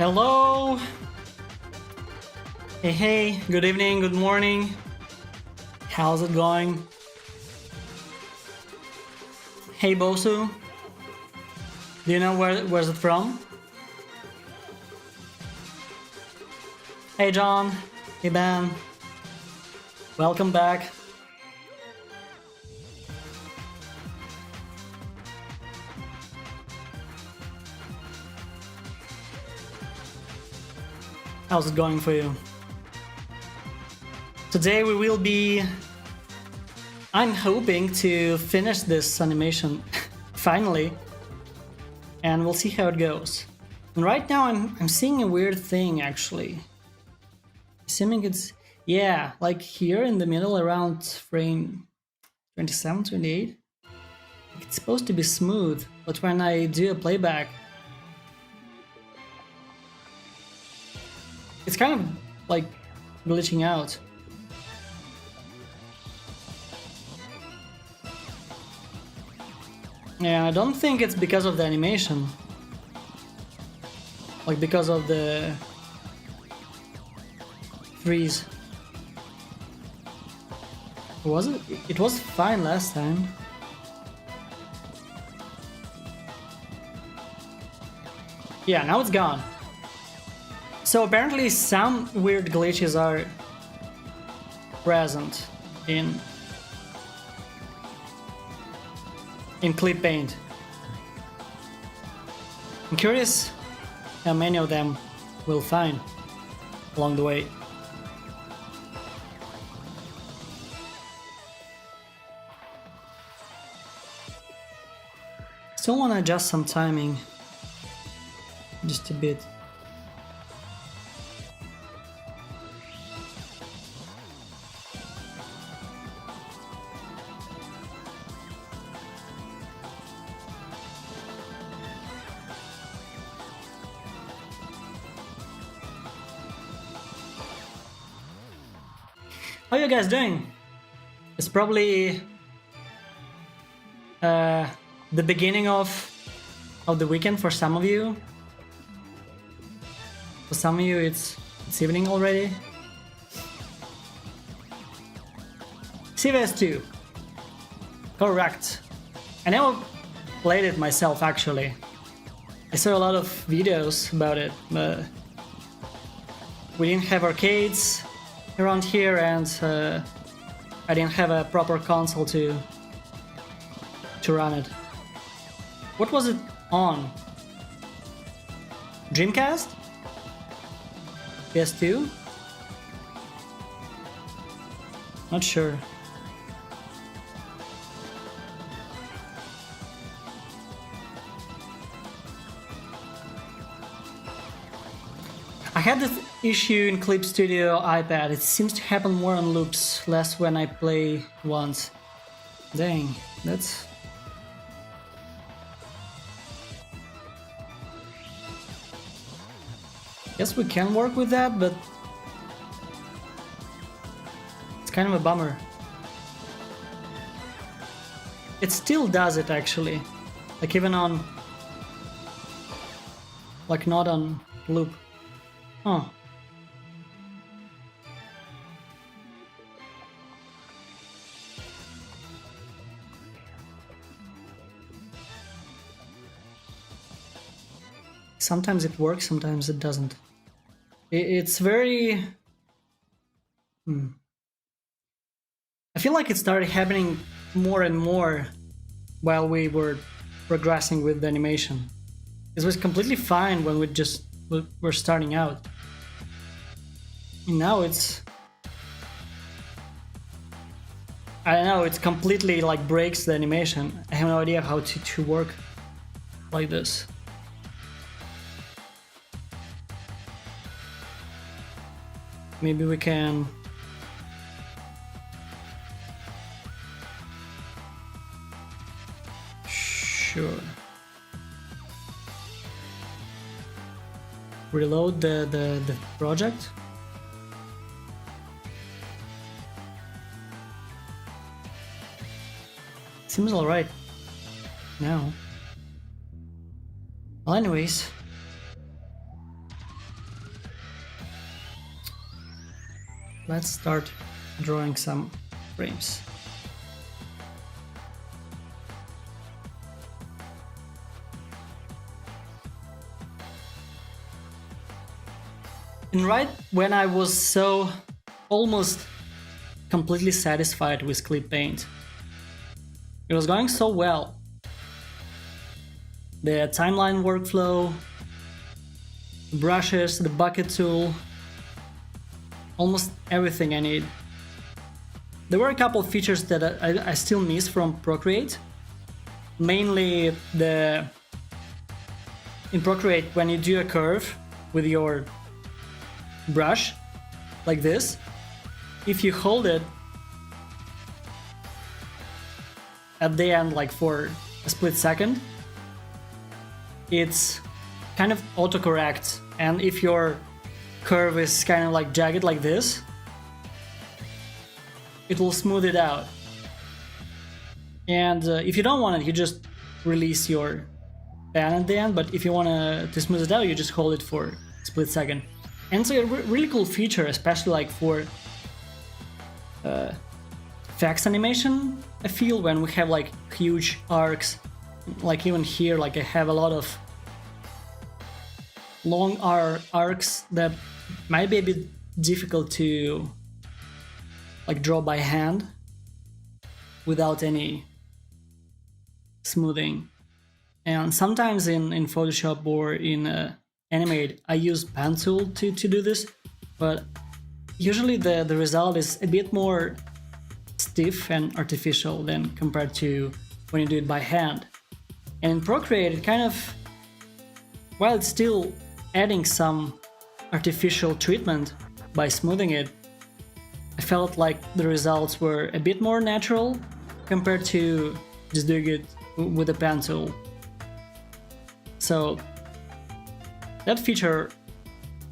Hello! Hey, good evening, good morning. How's it going? Hey, Bosu. Do you know where's it from? Hey, John. Hey, Ben. Welcome back. How's it going for you? Today we will be... I'm hoping to finish this animation finally, and we'll see how it goes. And right now I'm seeing a weird thing actually. Assuming it's... yeah, like here in the middle around frame 27, 28. It's supposed to be smooth, but when I do a playback, it's kind of like glitching out. Yeah, I don't think it's because of the animation. Like because of the freeze. Was it? It was fine last time. Yeah, now it's gone. So apparently some weird glitches are present in Clip Paint. I'm curious how many of them we'll find along the way. Still want to adjust some timing just a bit. How you guys doing? It's probably the beginning of the weekend for some of you. For some of you, it's evening already. CVS2. Correct. I never played it myself actually. I saw a lot of videos about it, but we didn't have arcades around here, and I didn't have a proper console to run it. What was it on? Dreamcast? PS2? Not sure. I had this issue in Clip Studio iPad. It seems to happen more on loops, less when I play once. Dang, that's... guess we can work with that, but it's kind of a bummer. It still does it actually, like even on, like not on loop. Huh. Sometimes it works, sometimes it doesn't. It's very... I feel like it started happening more and more while we were progressing with the animation. It was completely fine when we just were starting out. And now it's... I don't know, it completely like breaks the animation. I have no idea how to work like this. Maybe we can... Sure. Reload the project. Seems alright now. Well, anyways, let's start drawing some frames. And right when I was so almost completely satisfied with Clip Paint, it was going so well. The timeline workflow, the brushes, the bucket tool, almost everything I need. There were a couple of features that I still miss from Procreate. Mainly in Procreate, when you do a curve with your brush, like this, if you hold it at the end, like for a split second, it's kind of autocorrect, and if your curve is kind of like jagged like this, it will smooth it out. And if you don't want it, you just release your pen at the end, but if you want to smooth it out, you just hold it for a split second. And it's a really cool feature, especially like for effects animation, I feel, when we have like huge arcs. Like even here, like I have a lot of long arcs that might be a bit difficult to like draw by hand without any smoothing. And sometimes in Photoshop or in Animate, I use pen tool to do this, but usually the result is a bit more stiff and artificial than compared to when you do it by hand. And in Procreate, it kind of, while it's still adding some artificial treatment by smoothing it, I felt like the results were a bit more natural compared to just doing it with a pen tool. So that feature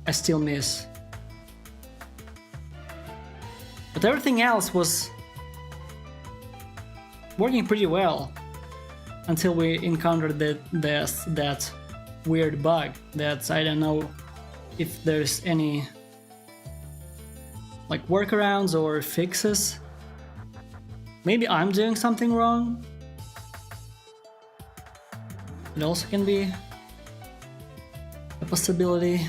I still miss. But everything else was working pretty well until we encountered that weird bug that I don't know if there's any like workarounds or fixes. Maybe I'm doing something wrong. It also can be a possibility.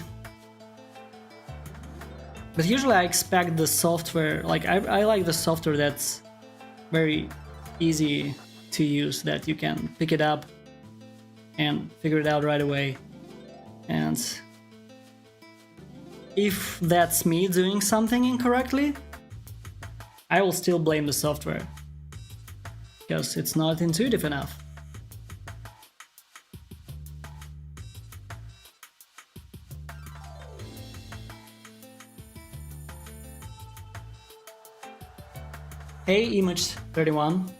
But usually I expect the software, like I like the software that's very easy to use, that you can pick it up and figure it out right away. And if that's me doing something incorrectly, I will still blame the software, because it's not intuitive enough. Hey Image31.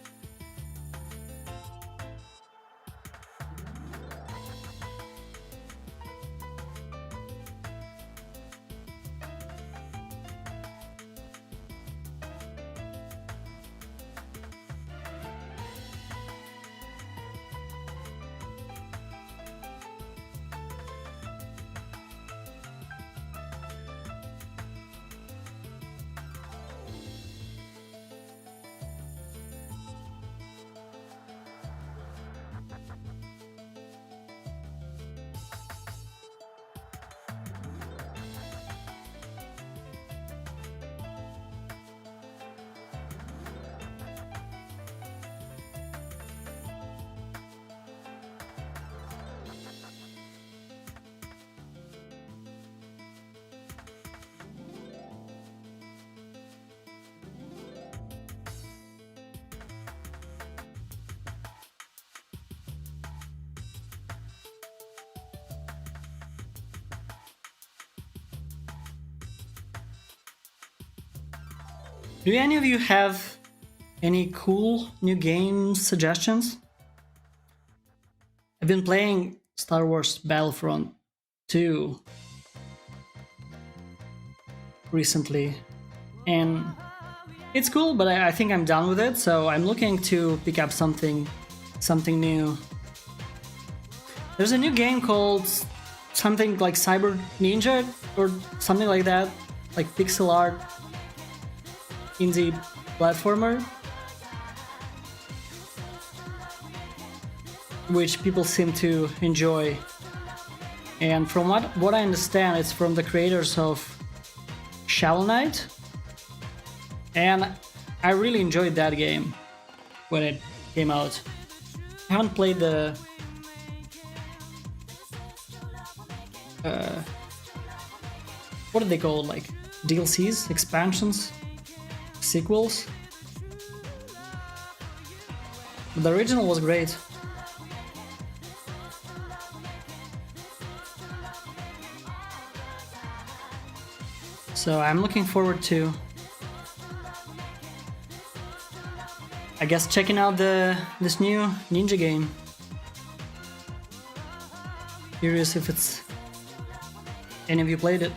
Do any of you have any cool new game suggestions? I've been playing Star Wars Battlefront 2 recently, and it's cool, but I think I'm done with it, so I'm looking to pick up something new. There's a new game called something like Cyber Ninja or something like that, like pixel art. indie platformer, which people seem to enjoy. And from what I understand, it's from the creators of Shovel Knight, and I really enjoyed that game when it came out. I haven't played the what are they called, like DLCs, expansions, sequels? But the original was great. So I'm looking forward to, I guess, checking out this new Ninja game. Curious if it's any of you played it.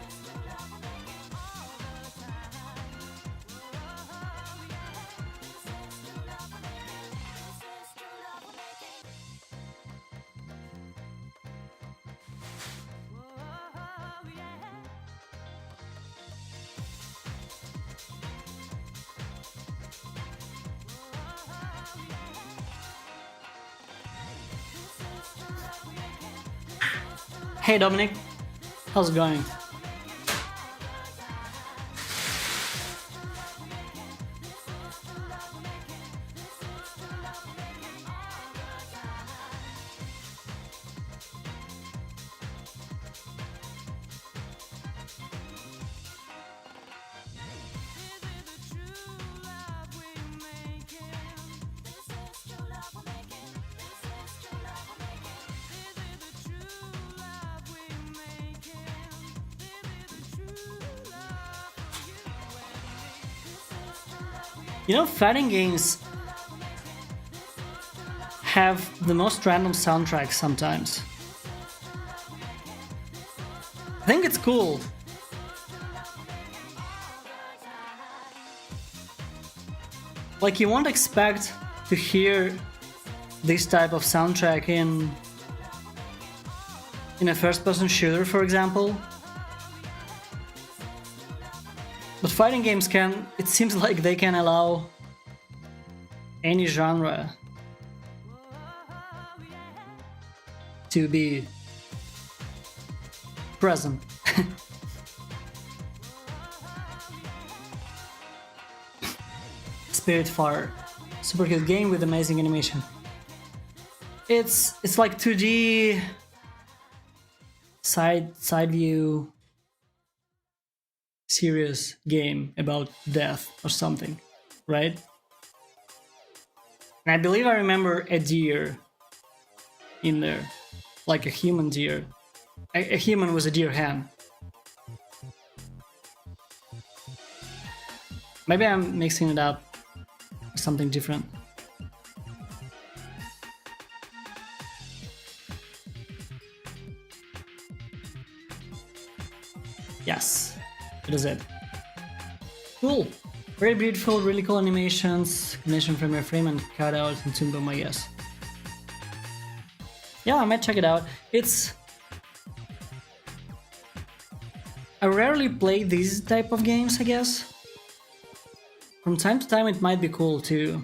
Hey Dominic, how's it going? You know, fighting games have the most random soundtracks sometimes. I think it's cool. Like, you won't expect to hear this type of soundtrack in a first-person shooter, for example. But fighting games can, it seems like they can allow any genre to be present. Spiritfarer, super cute game with amazing animation. It's like 2D side view serious game about death or something, right? And I believe I remember a deer in there, like a human deer. A human with a deer hand. Maybe I'm mixing it up with something different. Yes, it is it. Cool. Very beautiful, really cool animations, combination frame by frame and cutout and Toon Boom, I guess. Yeah, I might check it out. I rarely play these type of games, I guess. From time to time it might be cool to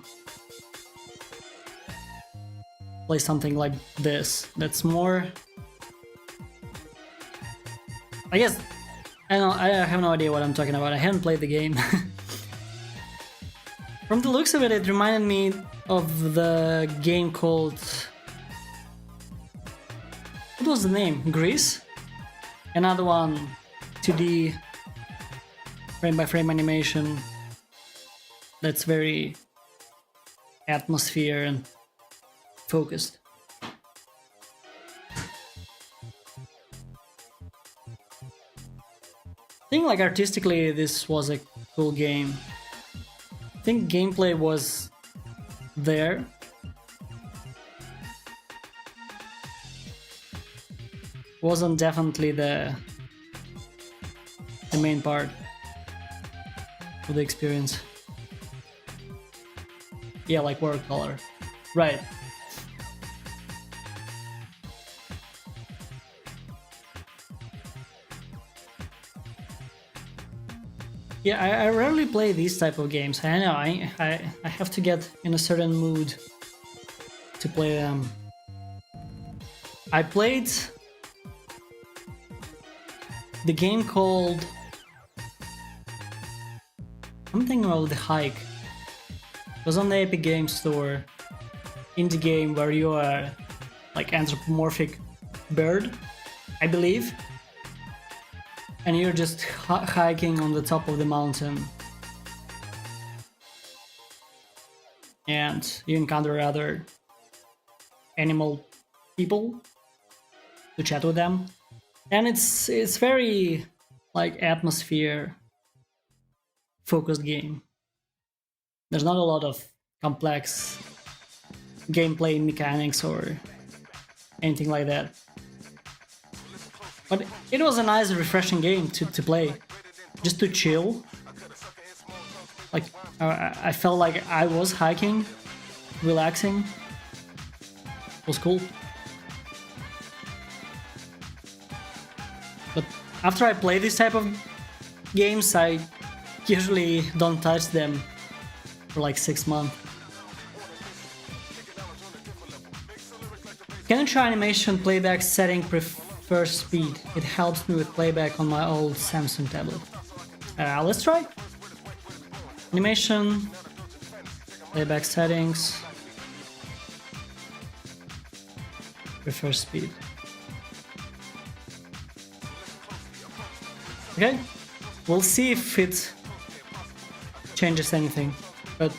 play something like this. That's more... I guess... I have no idea what I'm talking about. I haven't played the game. From the looks of it, it reminded me of the game called... What was the name? Grease? Another one, 2D frame-by-frame animation that's very atmosphere and focused. I think, like, artistically this was a cool game. I think gameplay was there. Wasn't definitely the main part of the experience. Yeah, like watercolor. Right. Yeah, I rarely play these type of games. I know I have to get in a certain mood to play them. I played the game called something about the hike. It was on the Epic Games Store. Indie game where you are like anthropomorphic bird, I believe, and you're just hiking on the top of the mountain, and you encounter other animal people to chat with them, and it's very like atmosphere focused game. There's not a lot of complex gameplay mechanics or anything like that. But it was a nice, refreshing game to play, just to chill. Like, I felt like I was hiking, relaxing. It was cool. But after I play this type of games, I usually don't touch them for like 6 months. Can you try animation playback setting prefers speed? It helps me with playback on my old Samsung tablet. Let's try. Animation, playback settings, prefer speed. Okay, we'll see if it changes anything. But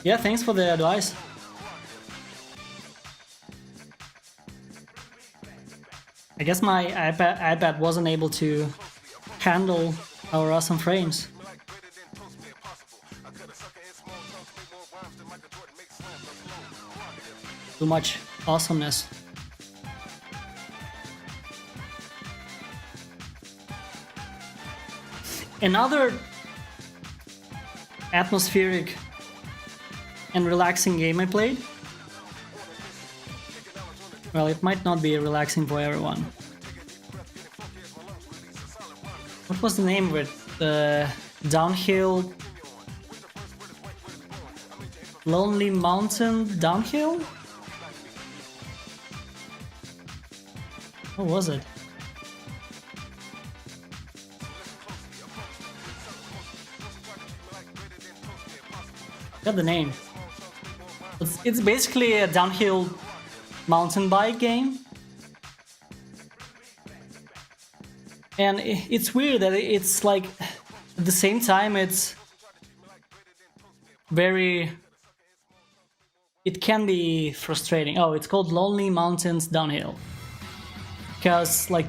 yeah, thanks for the advice. I guess my iPad wasn't able to handle our awesome frames. Too much awesomeness. Another atmospheric and relaxing game I played. Well, it might not be relaxing for everyone. What was the name of it? The Downhill... Lonely Mountain Downhill? What was it? Got the name. It's basically a downhill mountain bike game, and it's weird that it's like at the same time it's very, it can be frustrating. Oh, it's called Lonely Mountains Downhill because like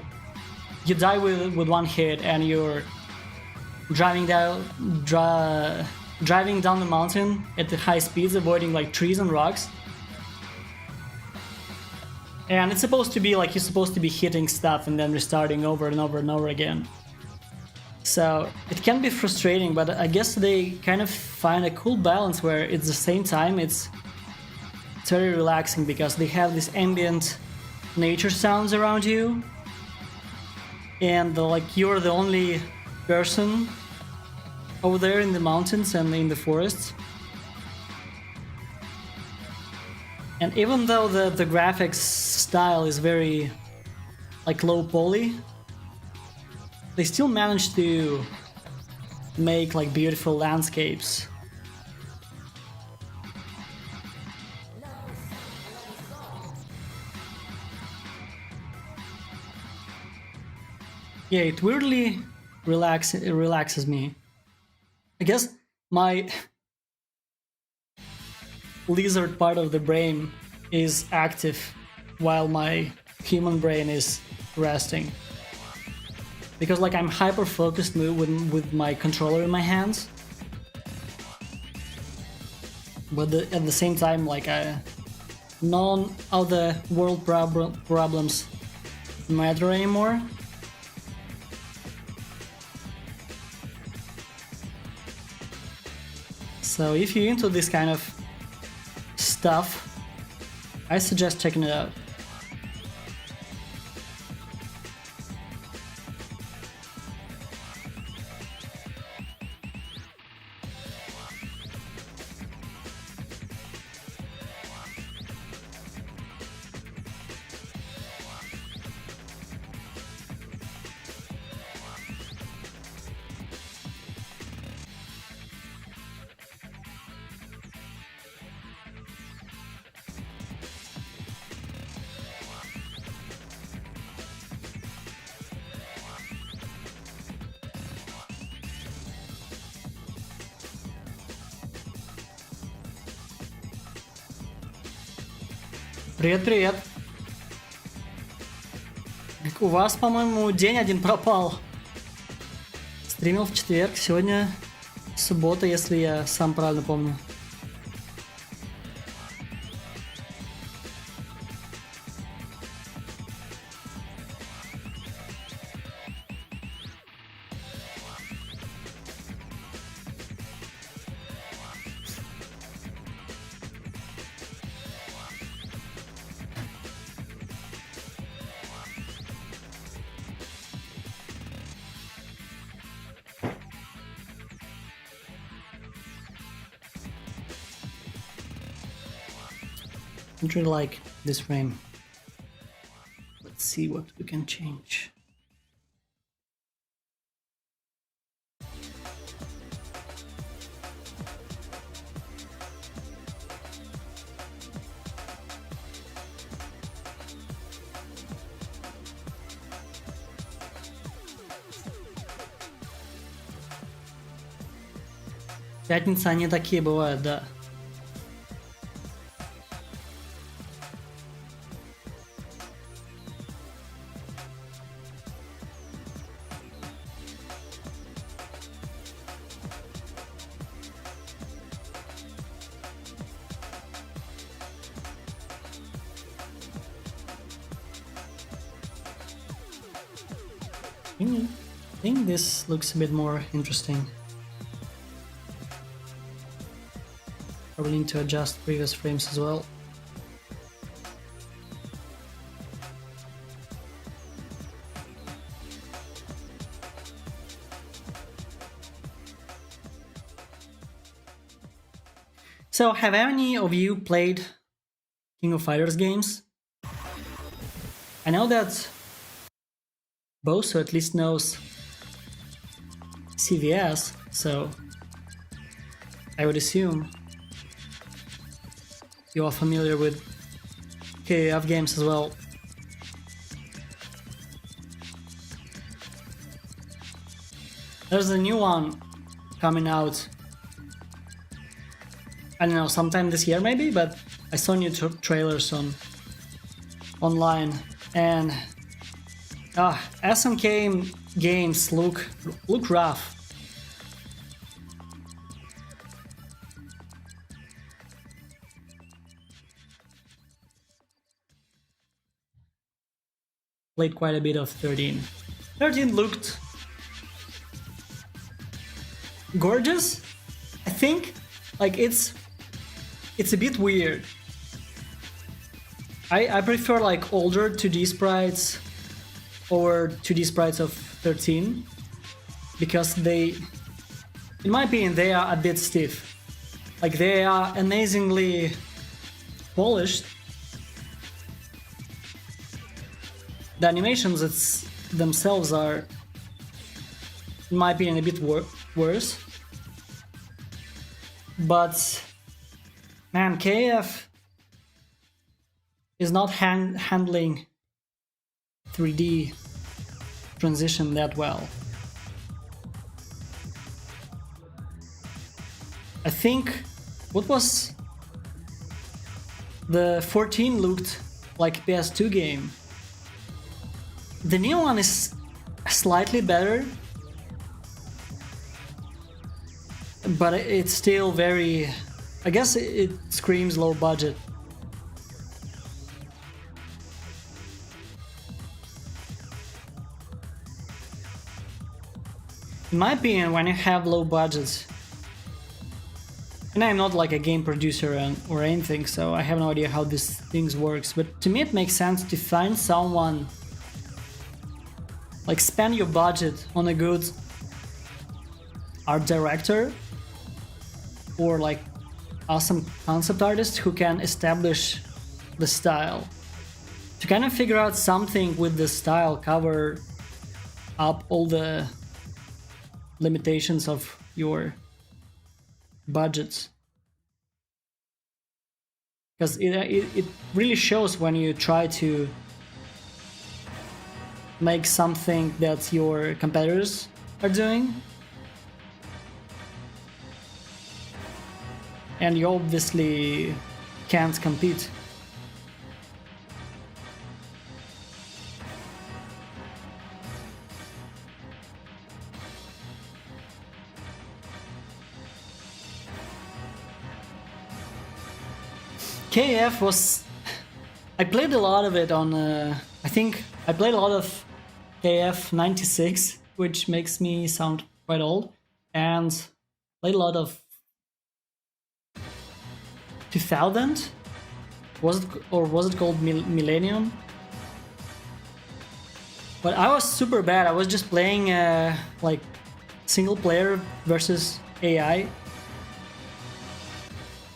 you die with one hit and you're driving down the mountain at the high speeds, avoiding like trees and rocks. And it's supposed to be like you're supposed to be hitting stuff and then restarting over and over and over again. So it can be frustrating, but I guess they kind of find a cool balance where at the same time it's very relaxing because they have this ambient nature sounds around you, and like you're the only person over there in the mountains and in the forests. And even though the graphics style is very like low poly, they still manage to make like beautiful landscapes. Yeah, it weirdly relaxes me. I guess my lizard part of the brain is active while my human brain is resting. Because like I'm hyper focused with my controller in my hands. But at the same time, like none of the world problems matter anymore. So if you're into this kind of stuff, I suggest checking it out. Привет-привет. У вас, по-моему, день один пропал. Стримил в четверг, сегодня суббота, если я сам правильно помню. I don't really like this frame. Let's see what we can change. Пятница они такие бывают, да. I think this looks a bit more interesting. Probably need to adjust previous frames as well. So, have any of you played King of Fighters games? I know that Bosu at least knows CVS, so I would assume you are familiar with KOF games as well. There's a new one coming out, I don't know, sometime this year maybe, but I saw new trailers online, and SNK games look rough. Played quite a bit of 13. 13 looked gorgeous, I think. Like it's a bit weird. I prefer like older 2D sprites over 2D sprites of 13 because they, in my opinion, they are a bit stiff. Like they are amazingly polished. The animations themselves are, in my opinion, a bit worse. But man, KF is not handling 3D transition that well. I think what was the 14 looked like PS2 game. The new one is slightly better, but it's still very, I guess it screams low budget. In my opinion, when you have low budgets, and I'm not like a game producer or anything, so I have no idea how this things works, but to me it makes sense to find someone, like spend your budget on a good art director or like awesome concept artist who can establish the style, to kind of figure out something with the style, cover up all the limitations of your budgets. Because it really shows when you try to make something that your competitors are doing, and you obviously can't compete KF was... I played a lot of it on... I think I played a lot of KF 96, which makes me sound quite old, and played a lot of 2000? Was it called Millennium? But I was super bad. I was just playing like single player versus AI.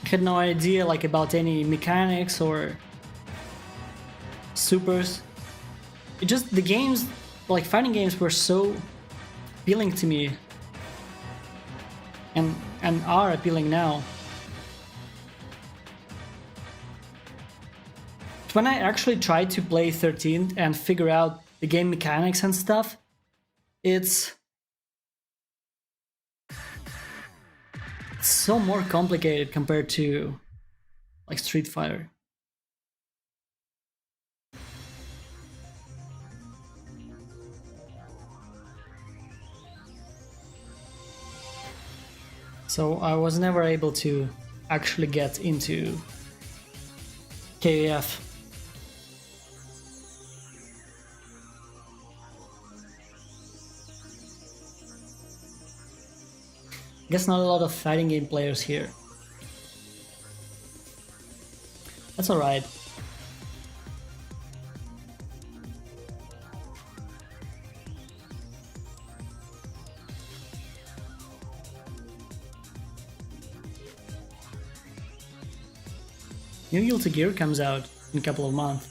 I had no idea like about any mechanics or supers. It just, the games, like fighting games, were so appealing to me, and are appealing now. But when I actually tried to play 13 and figure out the game mechanics and stuff, it's so more complicated compared to like Street Fighter. So I was never able to actually get into KF. Guess not a lot of fighting game players here. That's alright. New Guilty Gear comes out in a couple of months.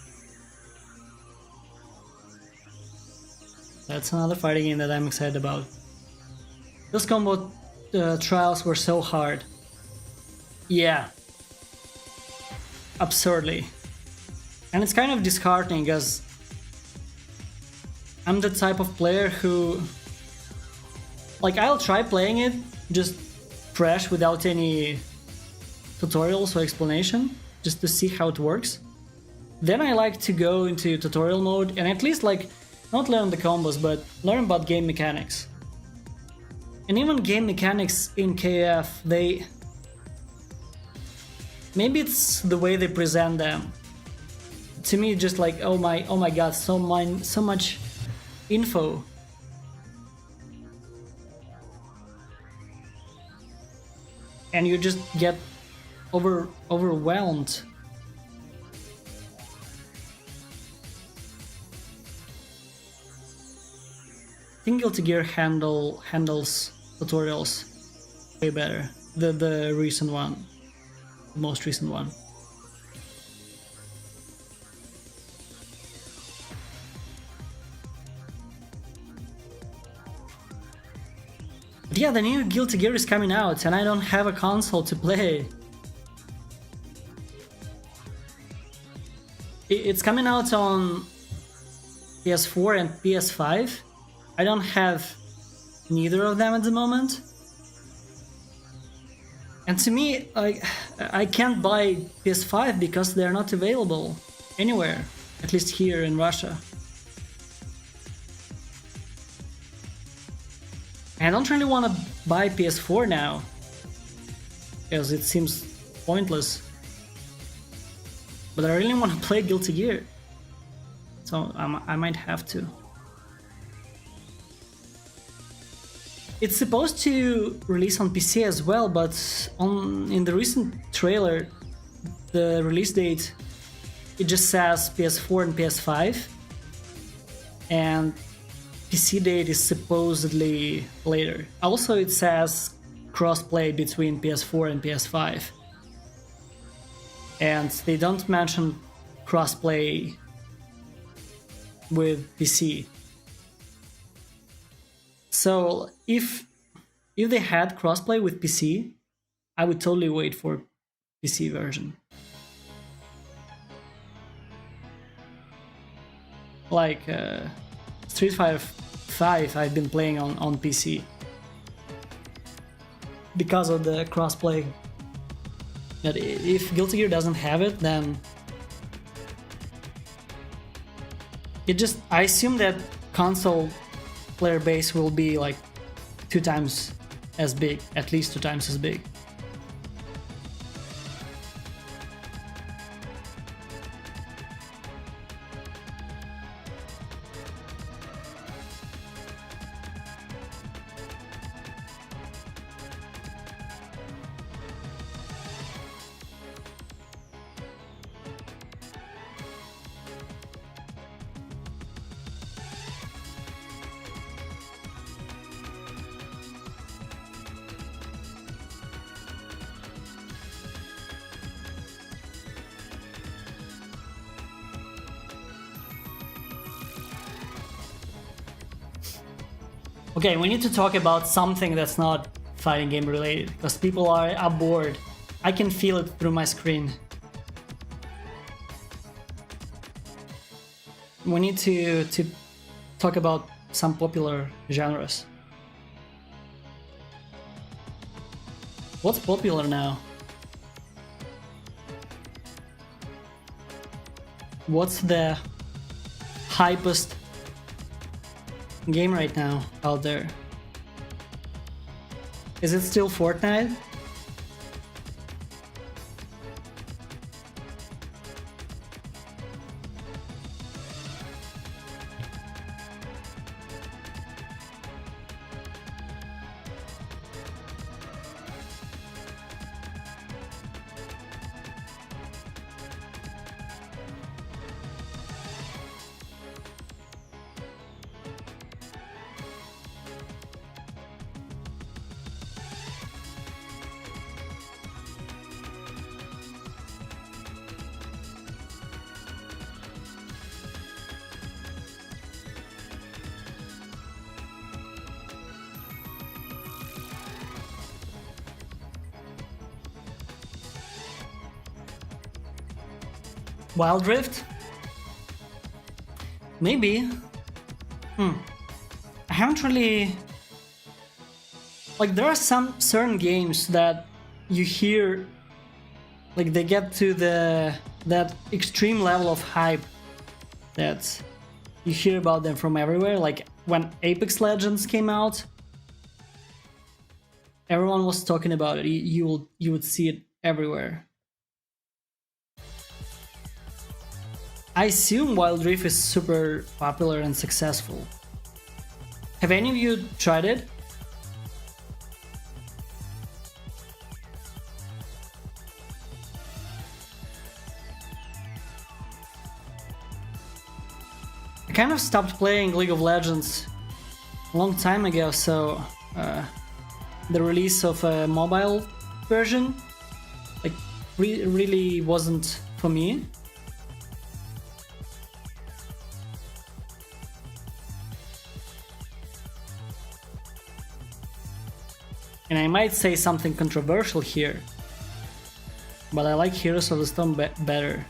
That's another fighting game that I'm excited about. Those combo trials were so hard. Yeah. Absurdly. And it's kind of disheartening because I'm the type of player who... like, I'll try playing it just fresh without any tutorials or explanation, just to see how it works. Then I like to go into tutorial mode and at least like not learn the combos, but learn about game mechanics. And even game mechanics in KF, they... maybe it's the way they present them. To me, just like, oh my god, so much info. And you just get overwhelmed. I think Guilty Gear handles tutorials way better. The recent one, the most recent one. But yeah, the new Guilty Gear is coming out, and I don't have a console to play. It's coming out on PS4 and PS5. I don't have neither of them at the moment. And to me, I can't buy PS5 because they're not available anywhere, at least here in Russia. I don't really want to buy PS4 now, because it seems pointless. But I really want to play Guilty Gear, so I might have to. It's supposed to release on PC as well, but in the recent trailer, the release date, it just says PS4 and PS5, and PC date is supposedly later. Also, it says crossplay between PS4 and PS5. And they don't mention crossplay with PC. So if they had crossplay with PC, I would totally wait for PC version. Like Street Fighter 5 I've been playing on PC because of the crossplay. But if Guilty Gear doesn't have it, then I assume that console player base will be like 2 times as big, at least 2 times as big. Okay, we need to talk about something that's not fighting game related, because people are bored. I can feel it through my screen. We need to talk about some popular genres. What's popular now? What's the hypest game right now out there? Is it still Fortnite? Wild Rift? Maybe. I haven't really... Like, there are some certain games that you hear, like, they get to that extreme level of hype that you hear about them from everywhere. Like, when Apex Legends came out, everyone was talking about it. You would see it everywhere. I assume Wild Rift is super popular and successful. Have any of you tried it? I kind of stopped playing League of Legends a long time ago, so the release of a mobile version like really wasn't for me. And I might say something controversial here, but I like Heroes of the Storm better.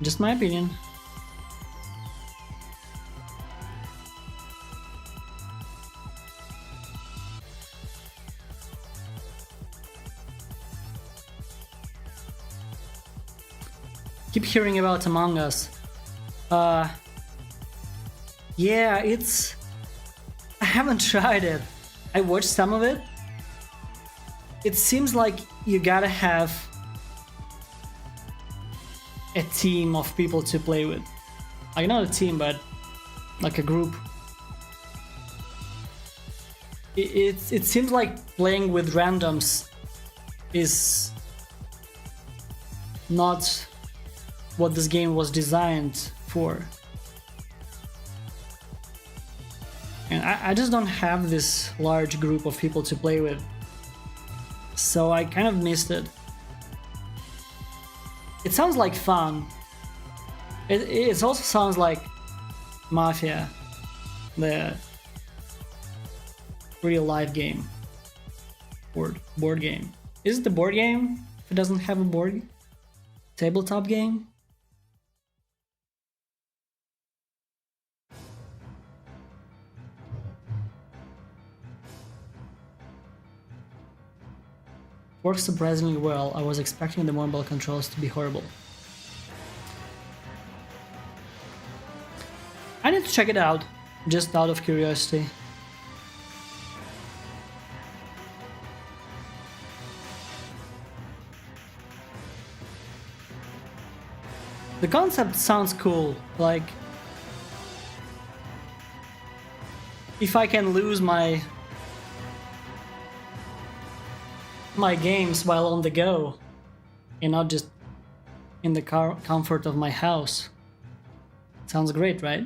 Just my opinion. Keep hearing about Among Us. Yeah, it's... I haven't tried it. I watched some of it. It seems like you gotta have a team of people to play with. Like, not a team, but like a group. It seems like playing with randoms is not what this game was designed for. And I just don't have this large group of people to play with, so I kind of missed it. It sounds like fun. It also sounds like Mafia, the real life game. Board game. Is it the board game if it doesn't have a board? Tabletop game? Works surprisingly well. I was expecting the mobile controls to be horrible. I need to check it out, just out of curiosity. The concept sounds cool, like if I can lose my games while on the go and not just in the comfort of my house. Sounds great, right?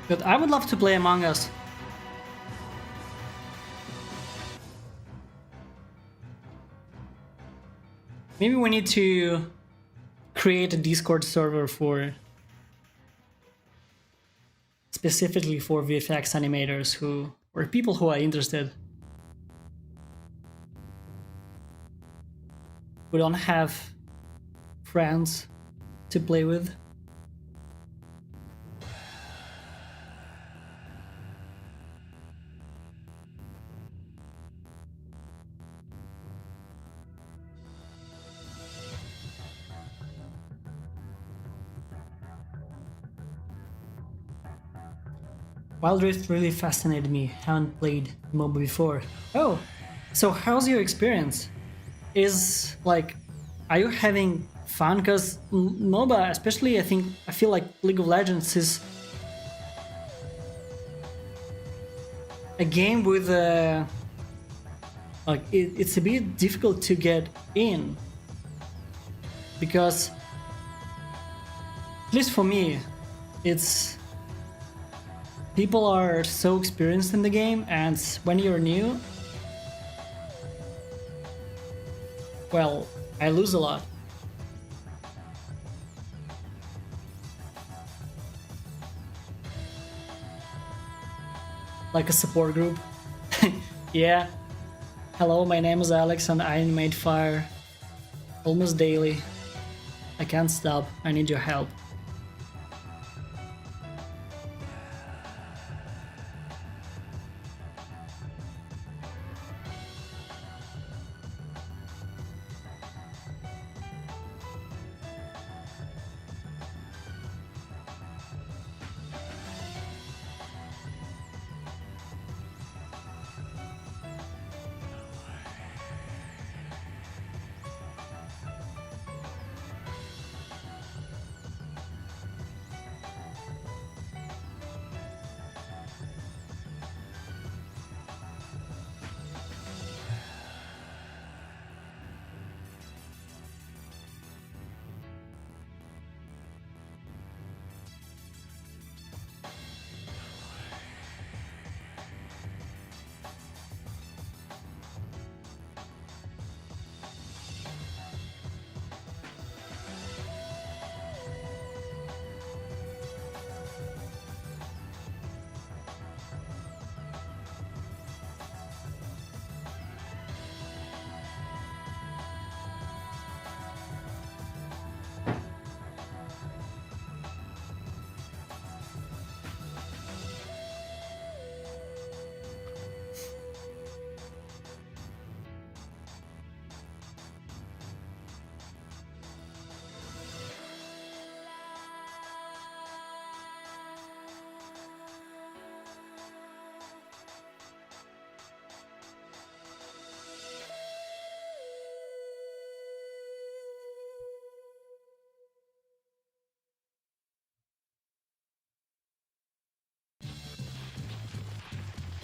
But I would love to play Among Us. Maybe we need to create a Discord server for specifically for VFX animators who or people who are interested, who don't have friends to play with. Wild Rift really fascinated me. Haven't played MOBA before. Oh, so how's your experience? Is like, are you having fun? Because MOBA, especially, I feel like League of Legends is a game with like it's a bit difficult to get in because, at least for me, it's people are so experienced in the game, and when you're new, well, I lose a lot. Like a support group. Yeah. Hello, my name is Alex and I animate fire almost daily. I can't stop. I need your help.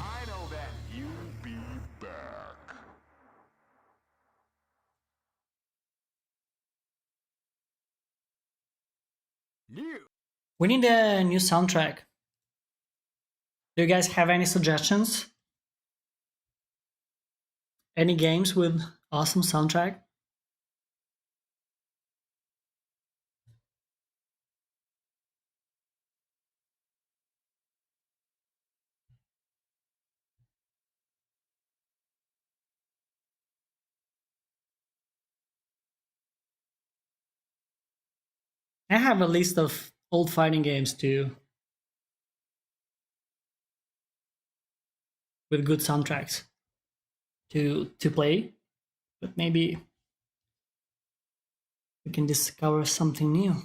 I know that you'll be back. New. We need a new soundtrack. Do you guys have any suggestions? Any games with awesome soundtrack? I have a list of old fighting games too, with good soundtracks to play, but maybe we can discover something new.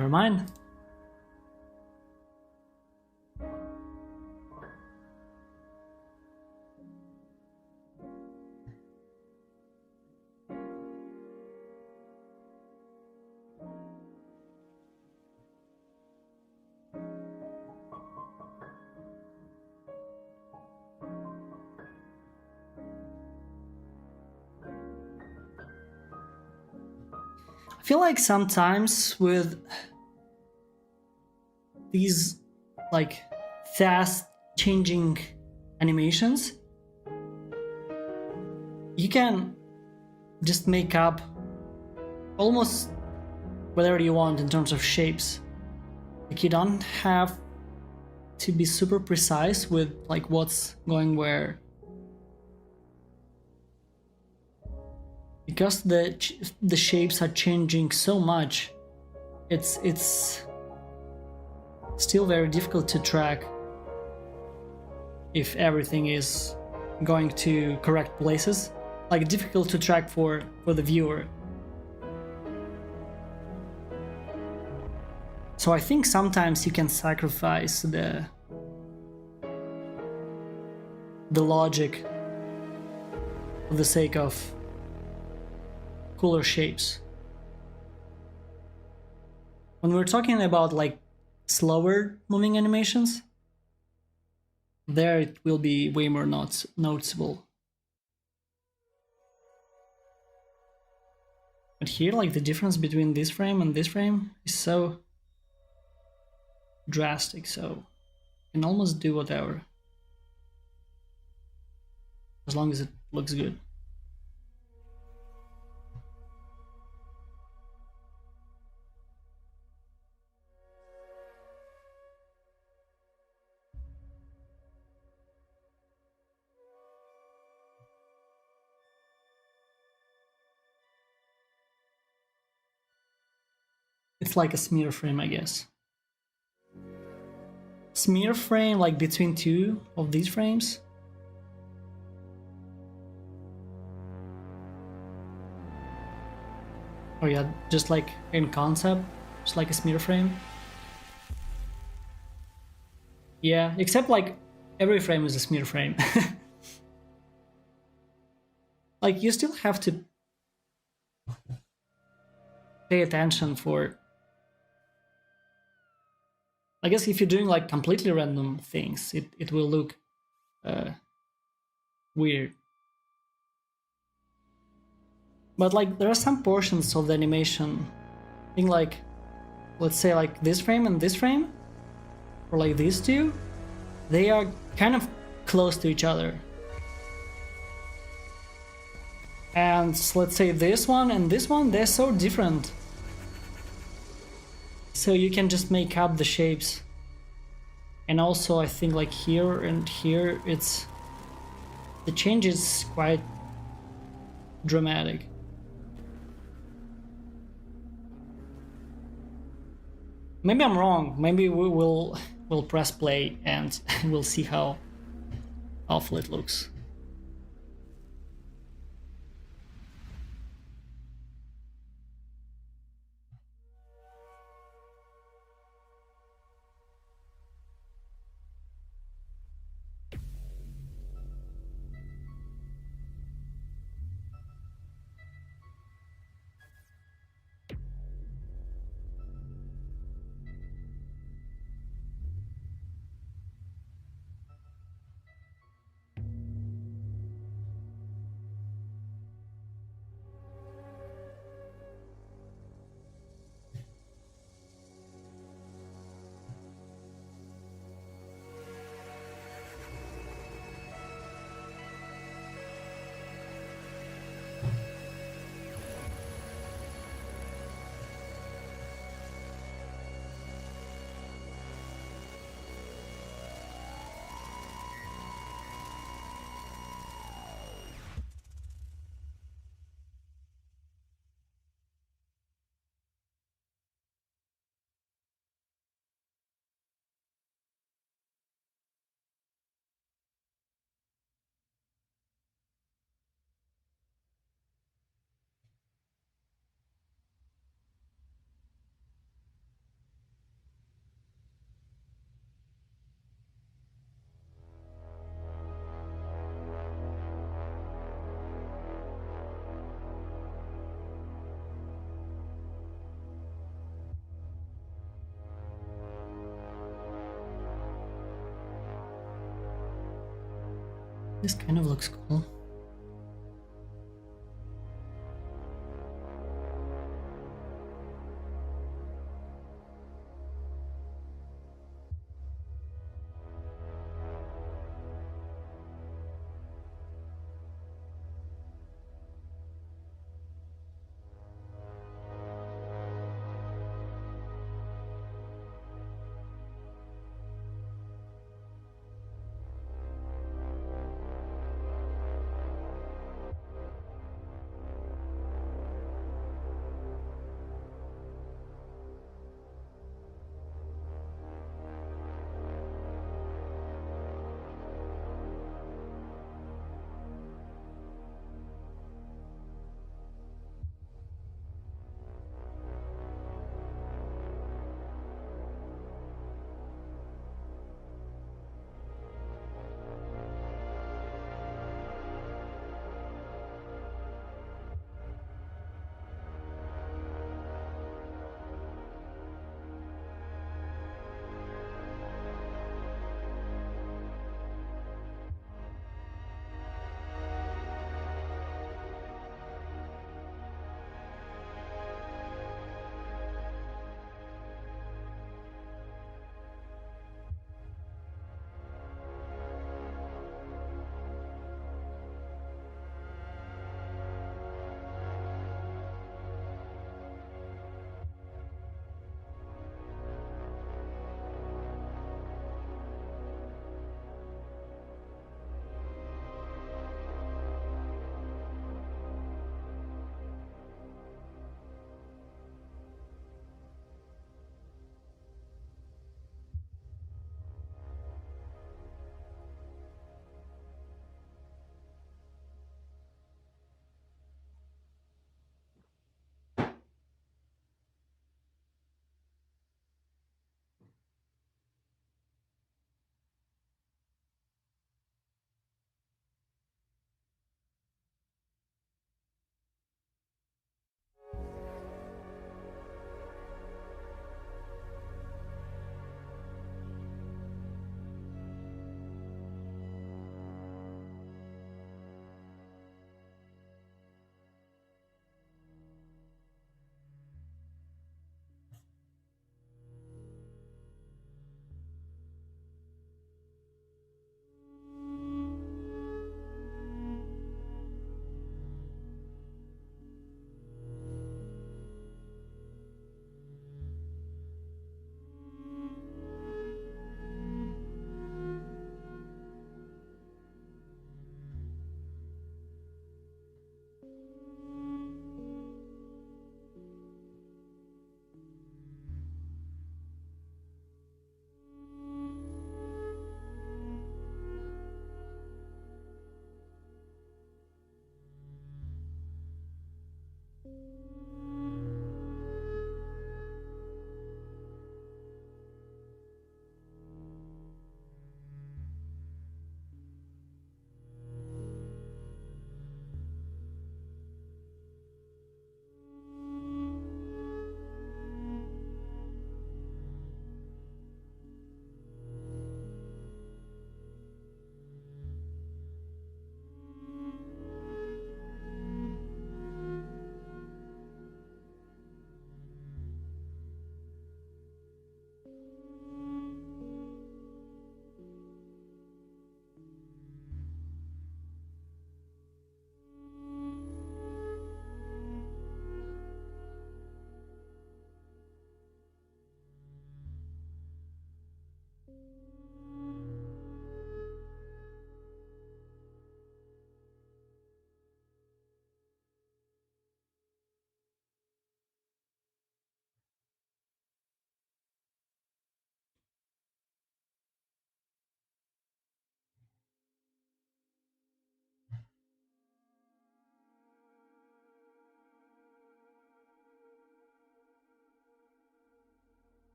Never mind. I feel like sometimes with these like fast changing animations, you can just make up almost whatever you want in terms of shapes. Like, you don't have to be super precise with like what's going where, because the shapes are changing so much. It's still very difficult to track if everything is going to correct places. Like, difficult to track for the viewer. So I think sometimes you can sacrifice the logic for the sake of cooler shapes. When we're talking about like slower moving animations, there it will be way more noticeable. But here, like, the difference between this frame and this frame is so drastic, so you can almost do whatever, as long as it looks good. It's like a smear frame, I guess. Smear frame, like between two of these frames. Oh yeah, just like in concept, just like a smear frame. Yeah, except like every frame is a smear frame. Like, you still have to pay attention for, I guess if you're doing like completely random things, it will look weird. But like, there are some portions of the animation, I think, like, let's say like this frame and this frame, or like these two, they are kind of close to each other. And let's say this one and this one, they're so different. So you can just make up the shapes. And also I think like here and here, the change is quite dramatic. Maybe I'm wrong. Maybe we'll press play and we'll see how awful it looks. This kind of looks cool.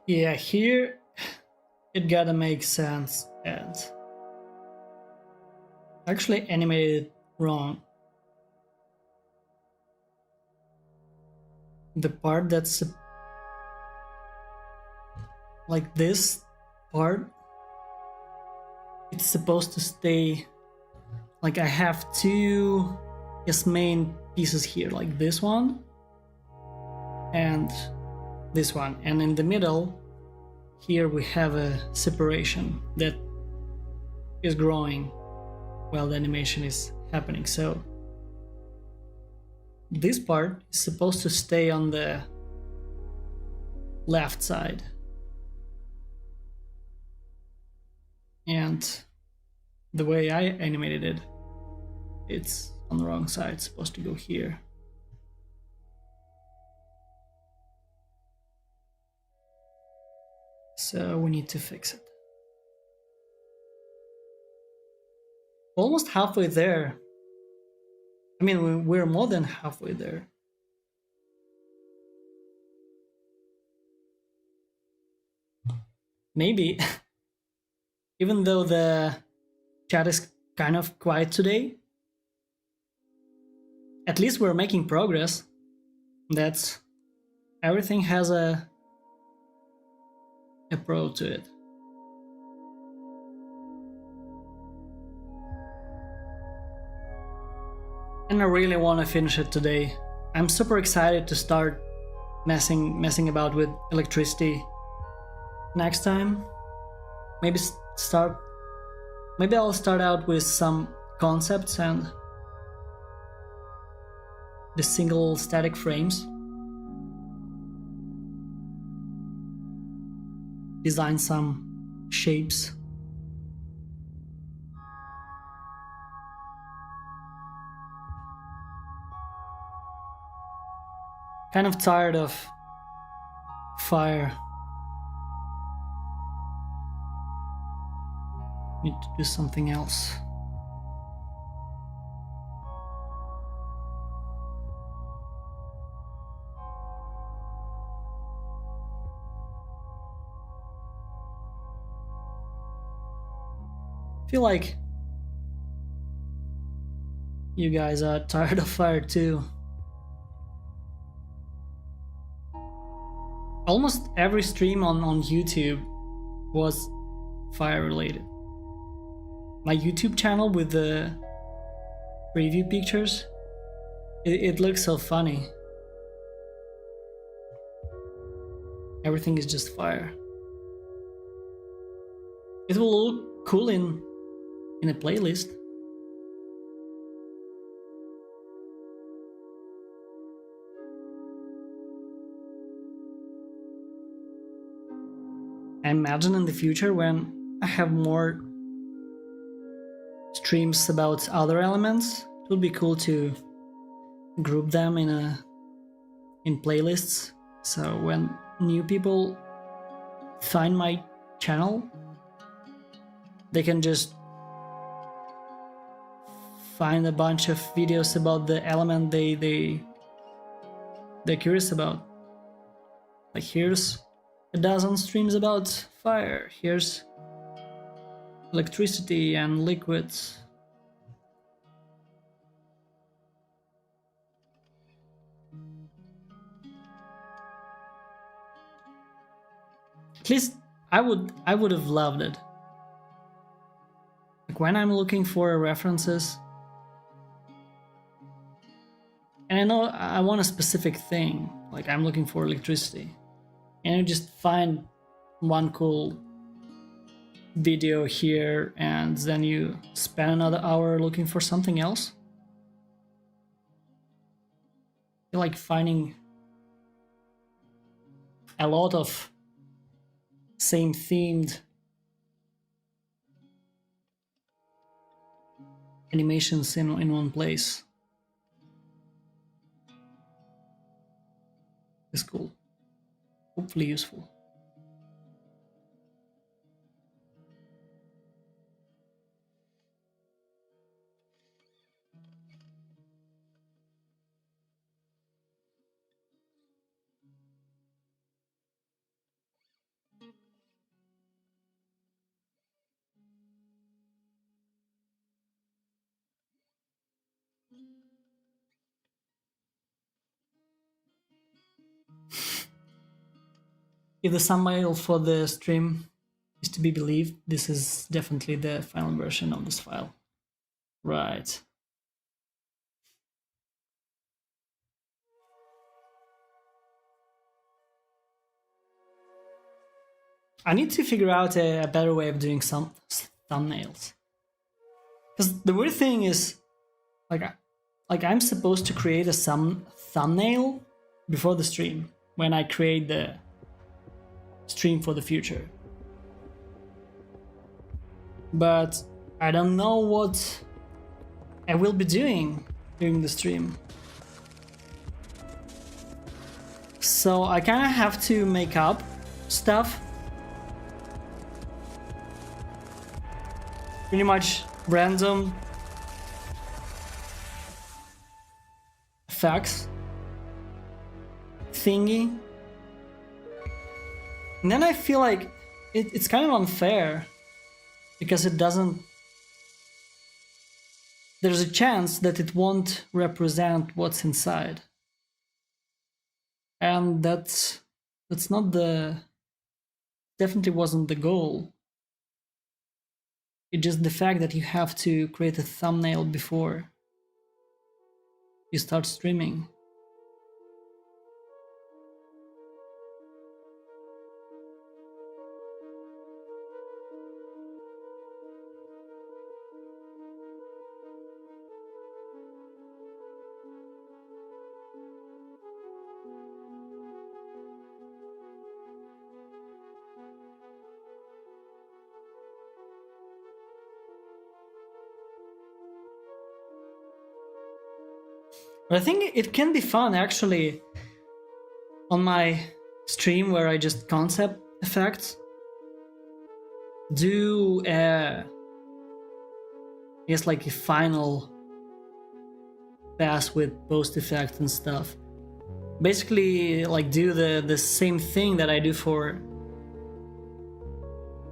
Yeah, here it gotta make sense, and actually animated it wrong. The part that's like this part, it's supposed to stay like I have two main pieces here, like this one and this one, and in the middle here we have a separation that is growing while the animation is happening. So this part is supposed to stay on the left side, and the way I animated it, it's on the wrong side. It's supposed to go here. So we need to fix it. Almost halfway there. I mean, we're more than halfway there. Maybe, even though the chat is kind of quiet today, at least we're making progress. That's everything has a pro to it. And I really want to finish it today. I'm super excited to start messing about with electricity next time. Maybe I'll start out with some concepts and the single static frames. Design some shapes. Kind of tired of fire. Need to do something else. I feel like you guys are tired of fire too. Almost every stream on YouTube was fire related. My YouTube channel with the preview pictures, it looks so funny. Everything is just fire. It will look cool in a playlist. I imagine in the future when I have more streams about other elements, it would be cool to group them in playlists. So when new people find my channel, they can just find a bunch of videos about the element they're curious about. Like here's a dozen streams about fire, here's electricity and liquids. At least I would have loved it. Like when I'm looking for references, and I know I want a specific thing, like I'm looking for electricity, and you just find one cool video here and then you spend another hour looking for something else. I feel like finding a lot of same themed animations in one place is cool. Hopefully useful. if the thumbnail for the stream is to be believed, this is definitely the final version of this file. Right. I need to figure out a better way of doing some thumbnails. Because the weird thing is, like I'm supposed to create a thumbnail before the stream when I create the stream for the future. But I don't know what I will be doing during the stream. So I kind of have to make up stuff. Pretty much random effects thingy. And then I feel like it's kind of unfair because it doesn't. There's a chance that it won't represent what's inside. And that's not definitely wasn't the goal. It's just the fact that you have to create a thumbnail before you start streaming. But I think it can be fun actually on my stream where I just concept effects. Do I guess like a final pass with post effect and stuff. Basically like do the same thing that I do for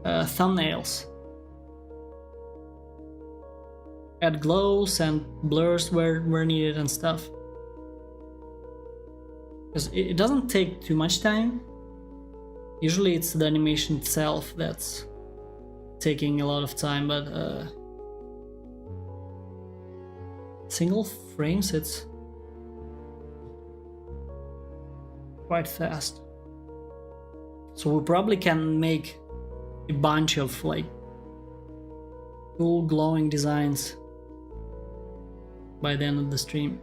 thumbnails. Add glows and blurs where needed and stuff. Because it doesn't take too much time. Usually it's the animation itself that's taking a lot of time, but single frames it's quite fast. So we probably can make a bunch of like cool glowing designs by the end of the stream.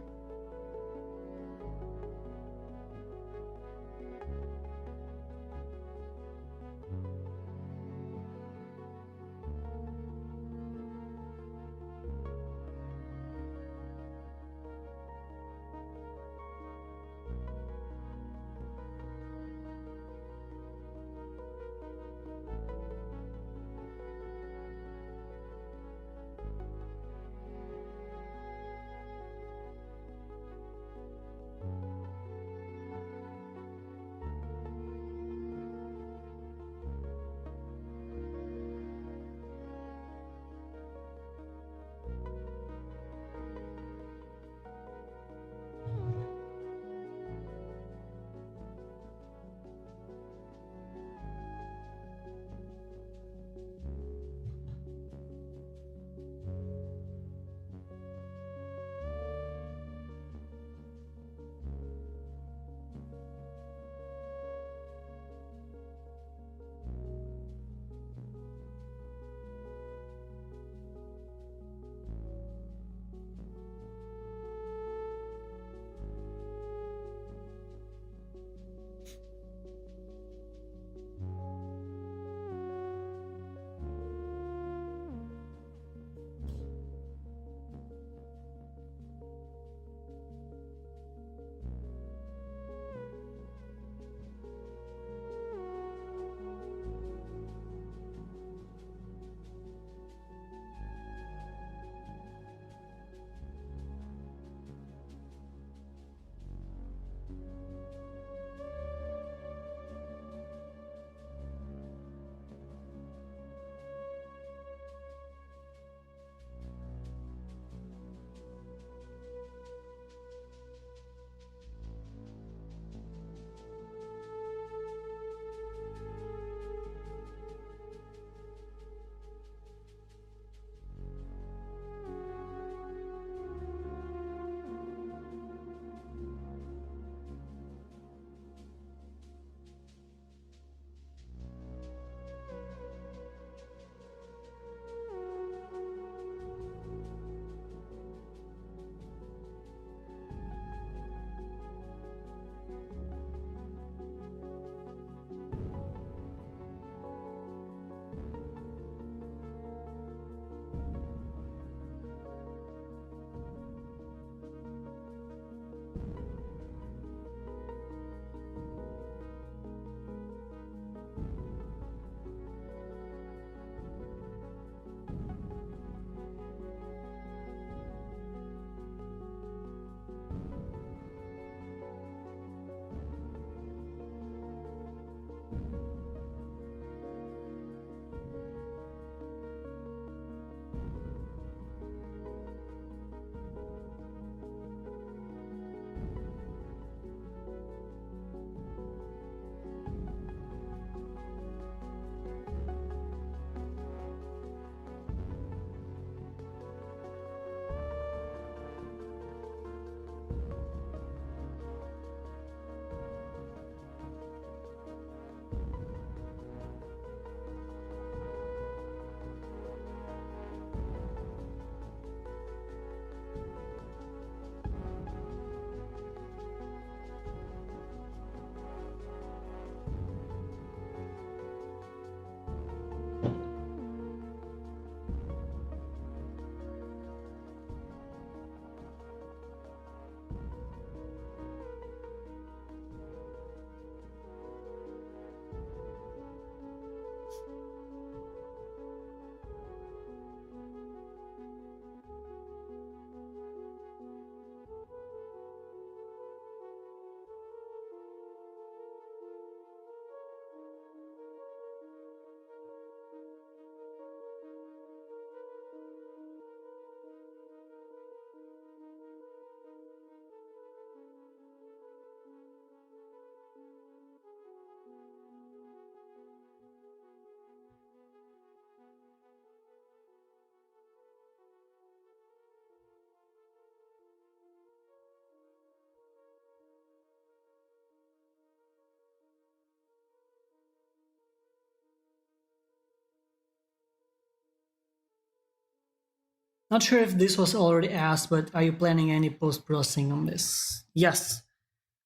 Not sure if this was already asked, but are you planning any post-processing on this? Yes.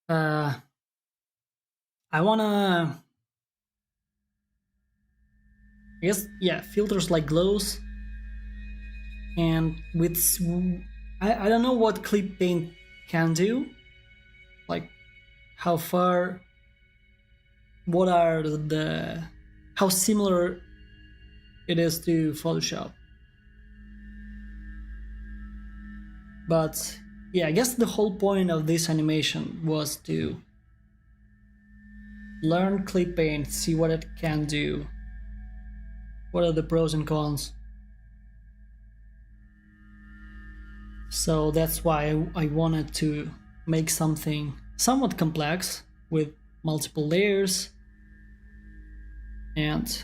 I wanna... I guess, yeah, filters like glows. And with... I don't know what Clip Paint can do. Like, how far... What are the... How similar it is to Photoshop. But yeah, I guess the whole point of this animation was to learn Clip Paint, see what it can do, what are the pros and cons. So that's why I wanted to make something somewhat complex with multiple layers and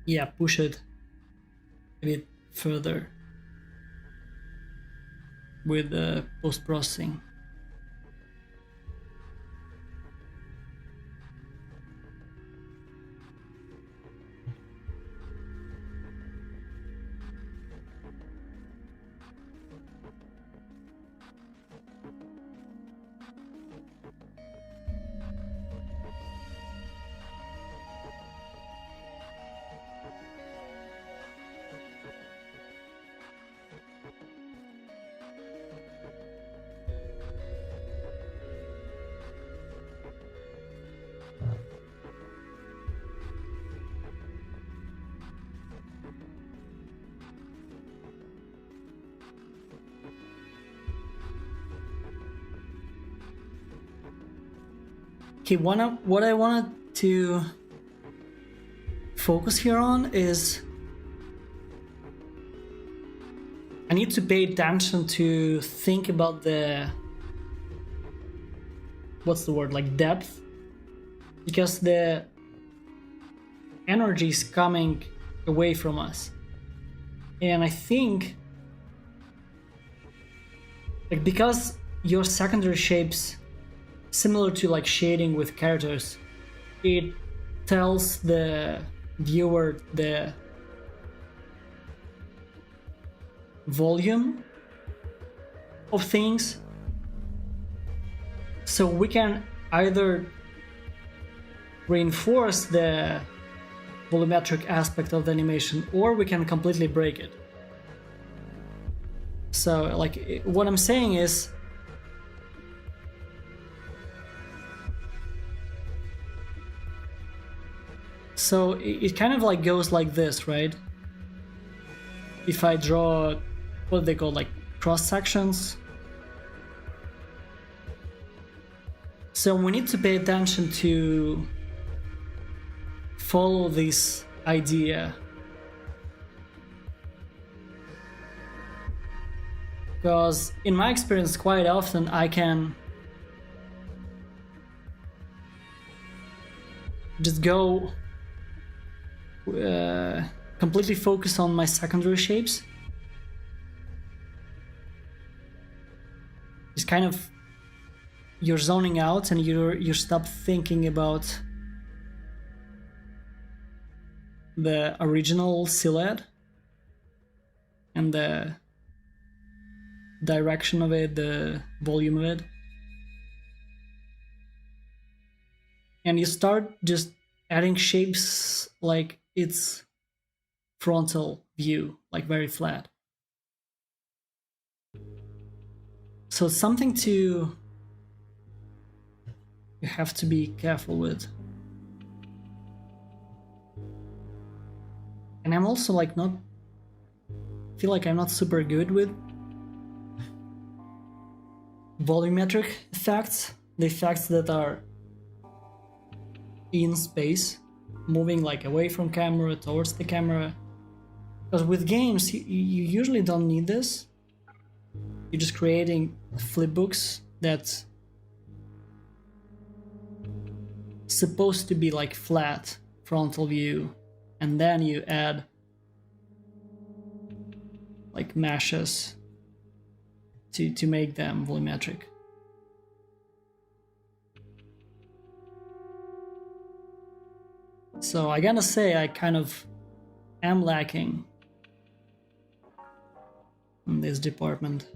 yeah, push it a bit further with the post-processing. Okay, what I wanted to focus here on is I need to pay attention to think about the, what's the word, like depth, because the energy is coming away from us. And I think, like, because your secondary shapes, similar to like shading with characters, it tells the viewer the volume of things. So we can either reinforce the volumetric aspect of the animation, or we can completely break it. So like what I'm saying is, so it kind of like goes like this, right? If I draw what they call like cross sections. So we need to pay attention to follow this idea. Because in my experience, quite often I can just go completely focus on my secondary shapes. It's kind of, you're zoning out and you stop thinking about the original silhouette and the direction of it, the volume of it. And you start just adding shapes like it's frontal view, like very flat. So it's something you have to be careful with. And I'm also like feel like I'm not super good with volumetric effects, the effects that are in space, moving like away from camera towards the camera. Because with games, you usually don't need this. You're just creating flipbooks that's supposed to be like flat frontal view, and then you add like meshes to make them volumetric. So I gotta say, I kind of am lacking in this department.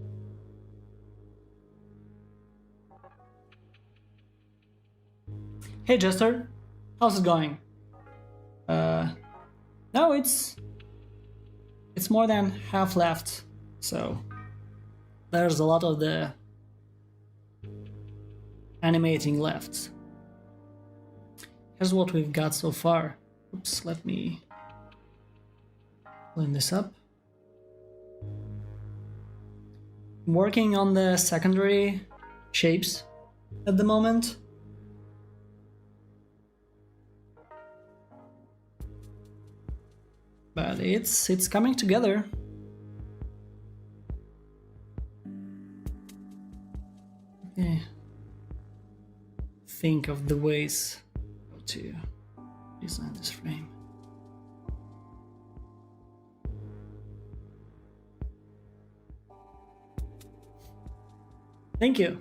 Hey Jester, how's it going? No, it's more than half left, so there's a lot of the animating left. Here's what we've got so far. Oops, let me clean this up. I'm working on the secondary shapes at the moment. But it's coming together. Okay. Think of the ways how to design this frame. Thank you.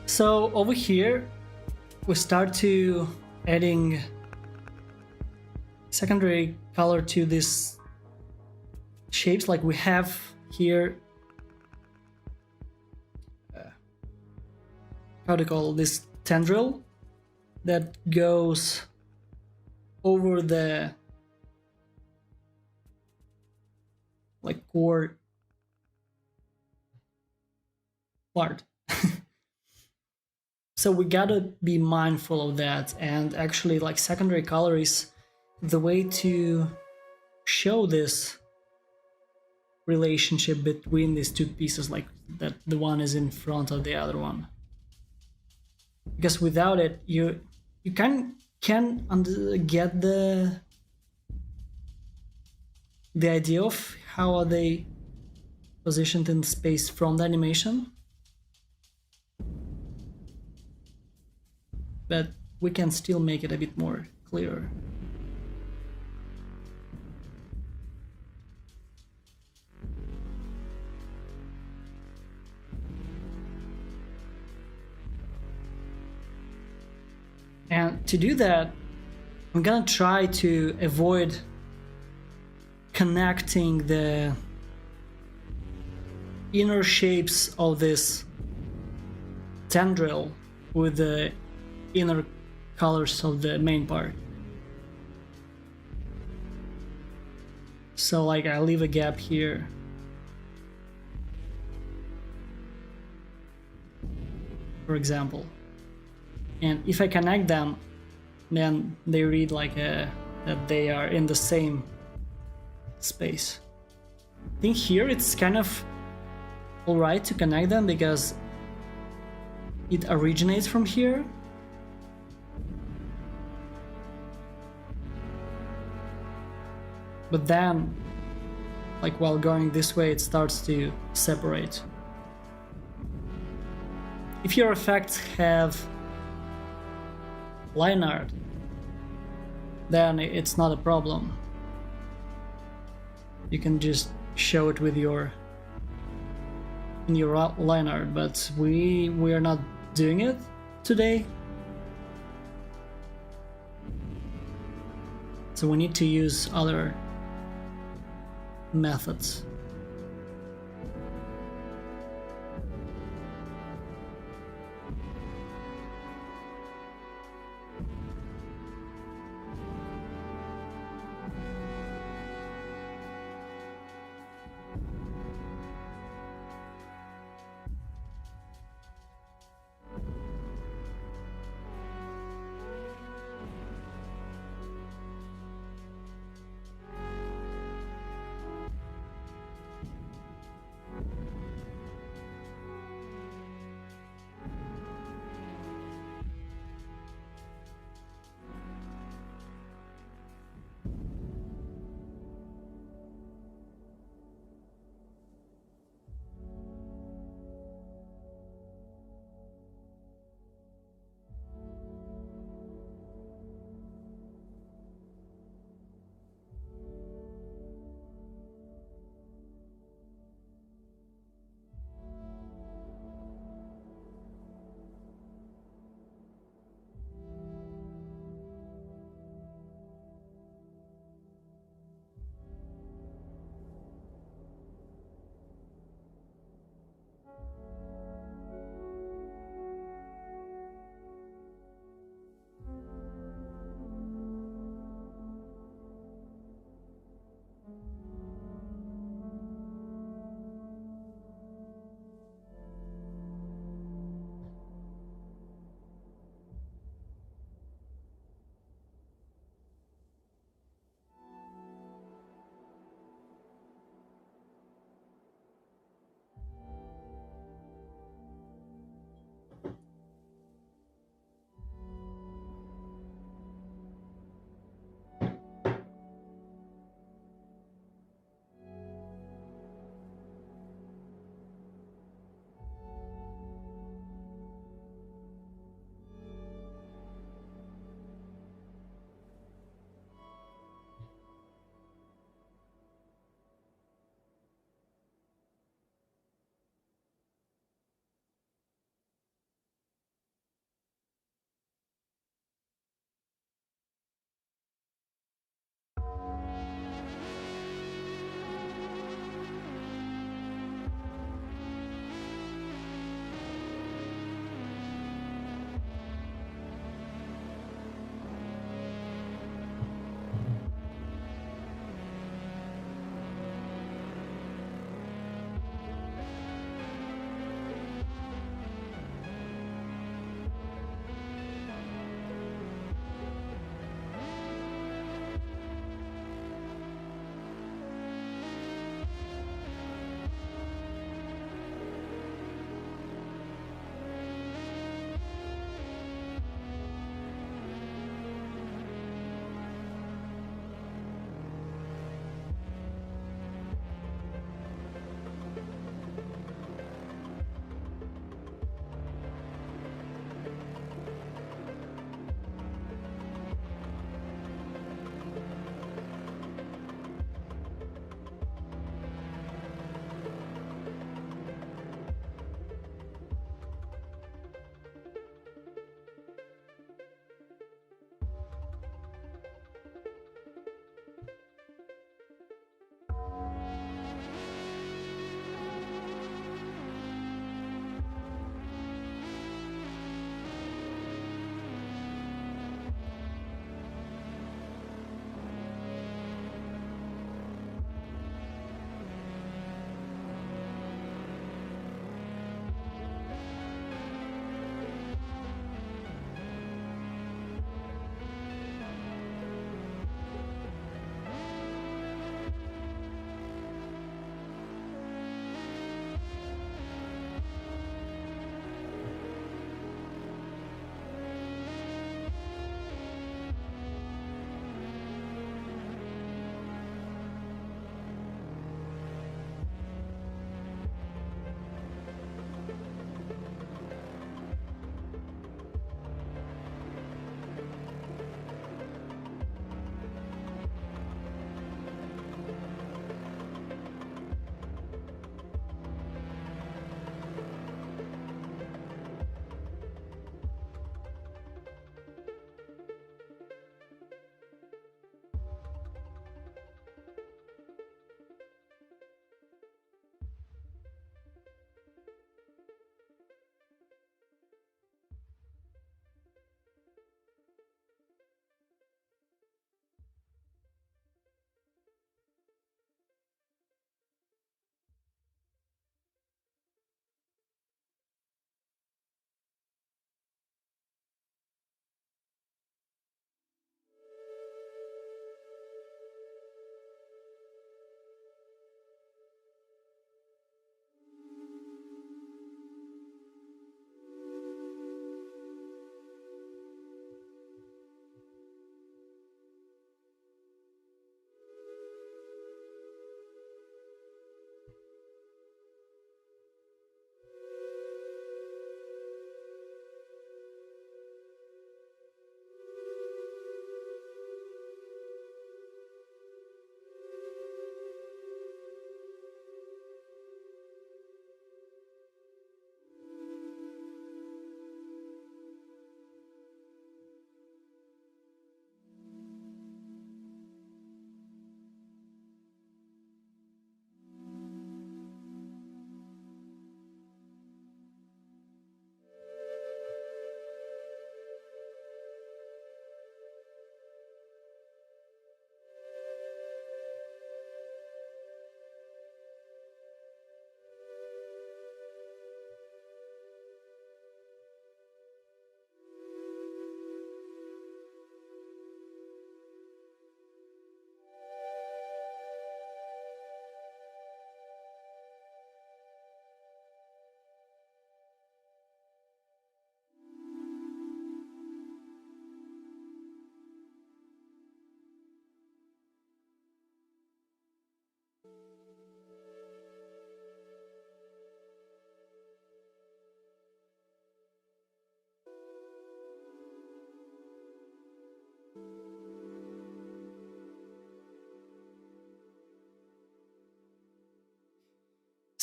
So over here, we start to adding secondary color to these shapes, like we have here. How to call this tendril that goes over the like core part. So we gotta be mindful of that, and actually like secondary color is the way to show this relationship between these two pieces, like that the one is in front of the other one. Because without it, you can't get the idea of how are they positioned in space from the animation. But we can still make it a bit more clear. And to do that, I'm gonna try to avoid connecting the inner shapes of this tendril with the inner colors of the main part. So like I leave a gap here. For example. And if I connect them, then they read like that they are in the same space. I think here it's kind of alright to connect them because it originates from here. But then, like while going this way, it starts to separate. If your effects have line art, then it's not a problem. You can just show it with your line art, but we are not doing it today. So we need to use other methods.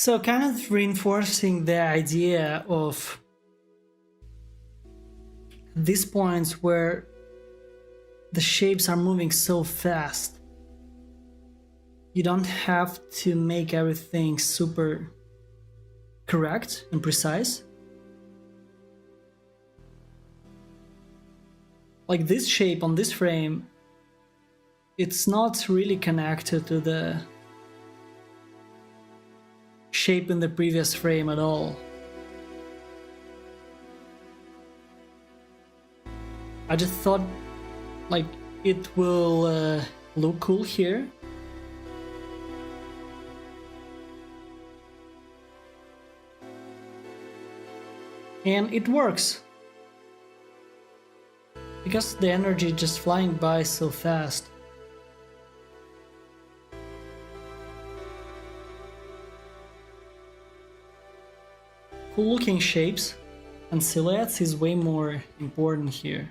So kind of reinforcing the idea of these points where the shapes are moving so fast. You don't have to make everything super correct and precise. Like this shape on this frame, it's not really connected to the shape in the previous frame at all. I just thought like it will look cool here. And it works. Because the energy just flying by so fast. Cool looking shapes and silhouettes is way more important here.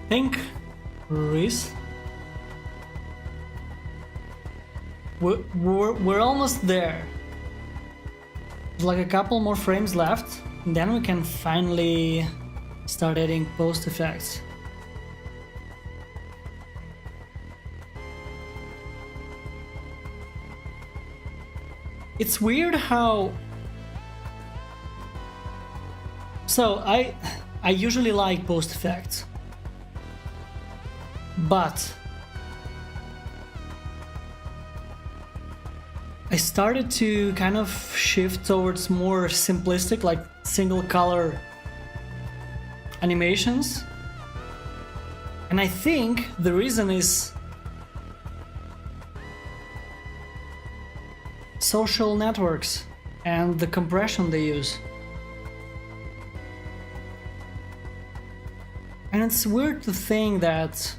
think, Reese, we're almost there. There's like a couple more frames left, and then we can finally start adding post effects. It's weird how... So I usually like post effects, but I started to kind of shift towards more simplistic, like single color animations. And I think the reason is social networks and the compression they use. And it's weird to think that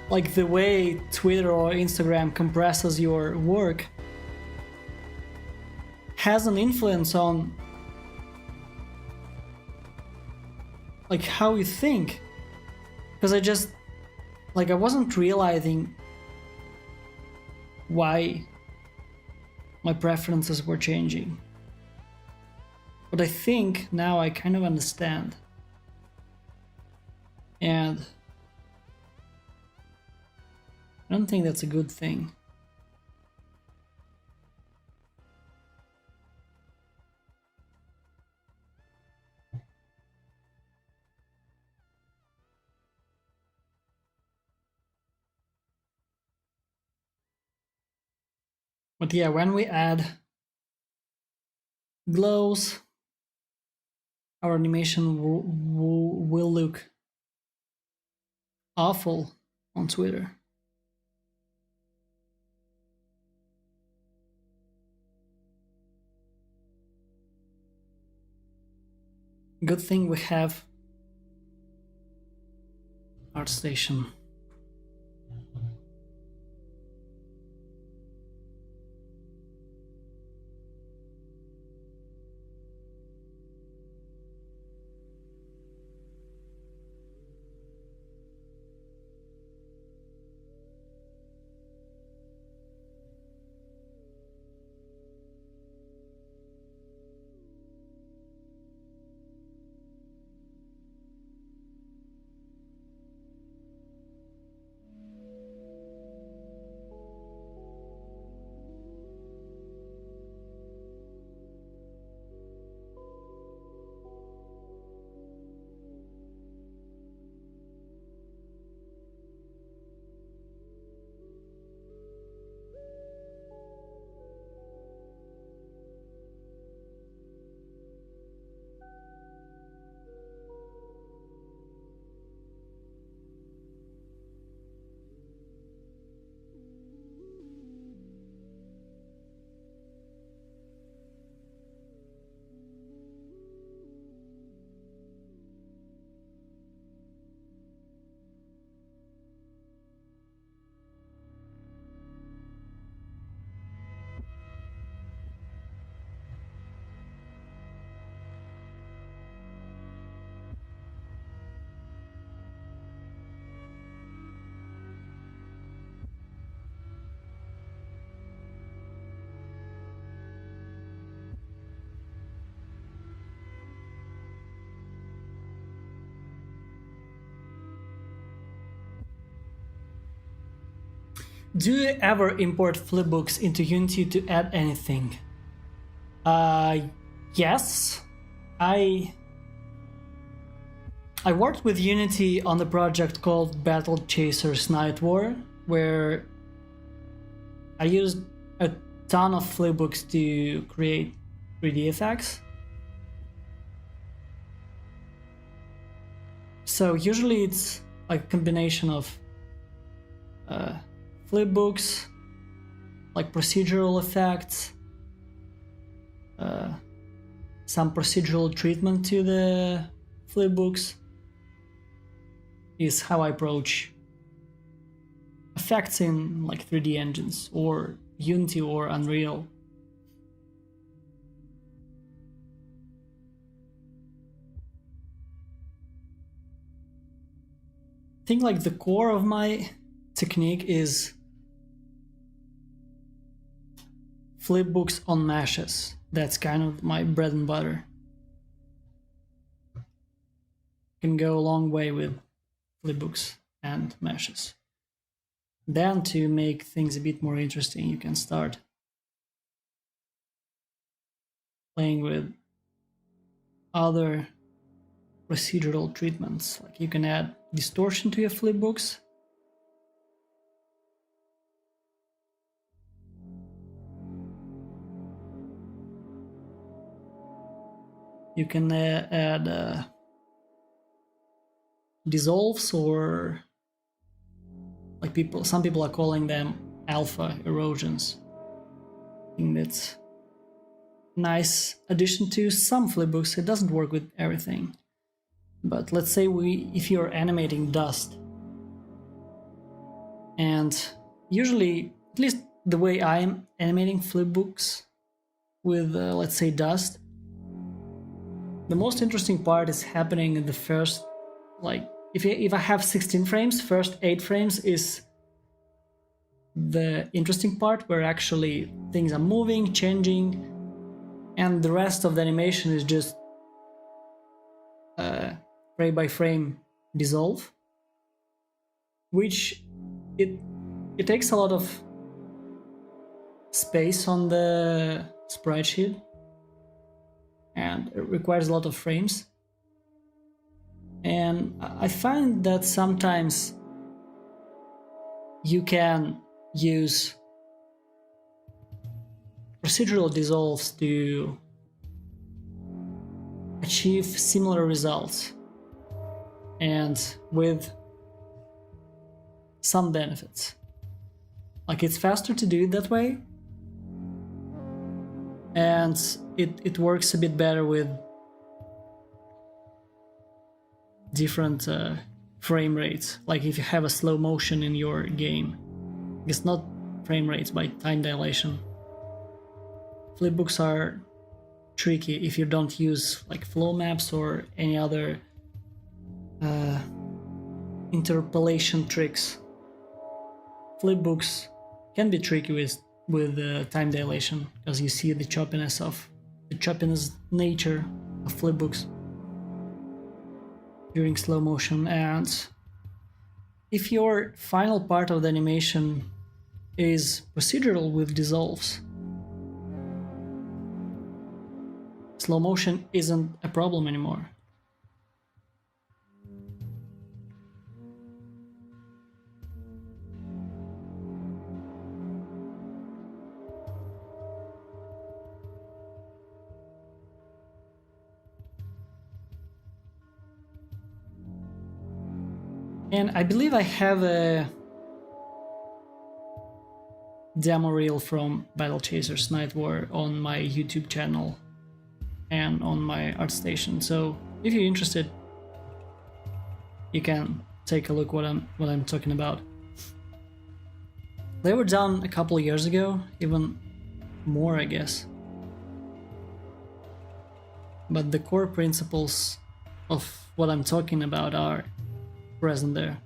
like the way Twitter or Instagram compresses your work has an influence on like how you think. Because I wasn't realizing why my preferences were changing. But I think now I kind of understand. And I don't think that's a good thing. But yeah, when we add glows, our animation will look awful on Twitter. Good thing we have ArtStation. Do you ever import flipbooks into Unity to add anything? Yes. I worked with Unity on the project called Battle Chasers Night War, where I used a ton of flipbooks to create 3D effects. So usually it's like a combination of flipbooks, like procedural effects, some procedural treatment to the flipbooks is how I approach effects in like 3D engines or Unity or Unreal. think like the core of my technique is flipbooks on meshes. That's kind of my bread and butter. Can go a long way with flipbooks and meshes. Then to make things a bit more interesting, you can start playing with other procedural treatments. Like you can add distortion to your flipbooks. You can add dissolves, or like some people are calling them alpha erosions. I think that's a nice addition to some flipbooks. It doesn't work with everything. But let's say if you're animating dust, and usually, at least the way I'm animating flipbooks with, let's say, dust, the most interesting part is happening in the first, like, if I have 16 frames, first 8 frames is the interesting part, where actually things are moving, changing, and the rest of the animation is just frame by frame dissolve, which it takes a lot of space on the sprite sheet, and it requires a lot of frames. And I find that sometimes you can use procedural dissolves to achieve similar results, and with some benefits. Like, it's faster to do it that way, and it works a bit better with different frame rates. Like if you have a slow motion in your game, it's not frame rates, by time dilation. Flipbooks are tricky if you don't use like flow maps or any other interpolation tricks. Flipbooks can be tricky with time dilation, because you see the choppiness nature of flipbooks during slow motion. And if your final part of the animation is procedural with dissolves, slow motion isn't a problem anymore. And I believe I have a demo reel from Battle Chasers Night War on my YouTube channel and on my ArtStation. So if you're interested, you can take a look what I'm talking about. They were done a couple of years ago, even more, I guess. But the core principles of what I'm talking about are present there.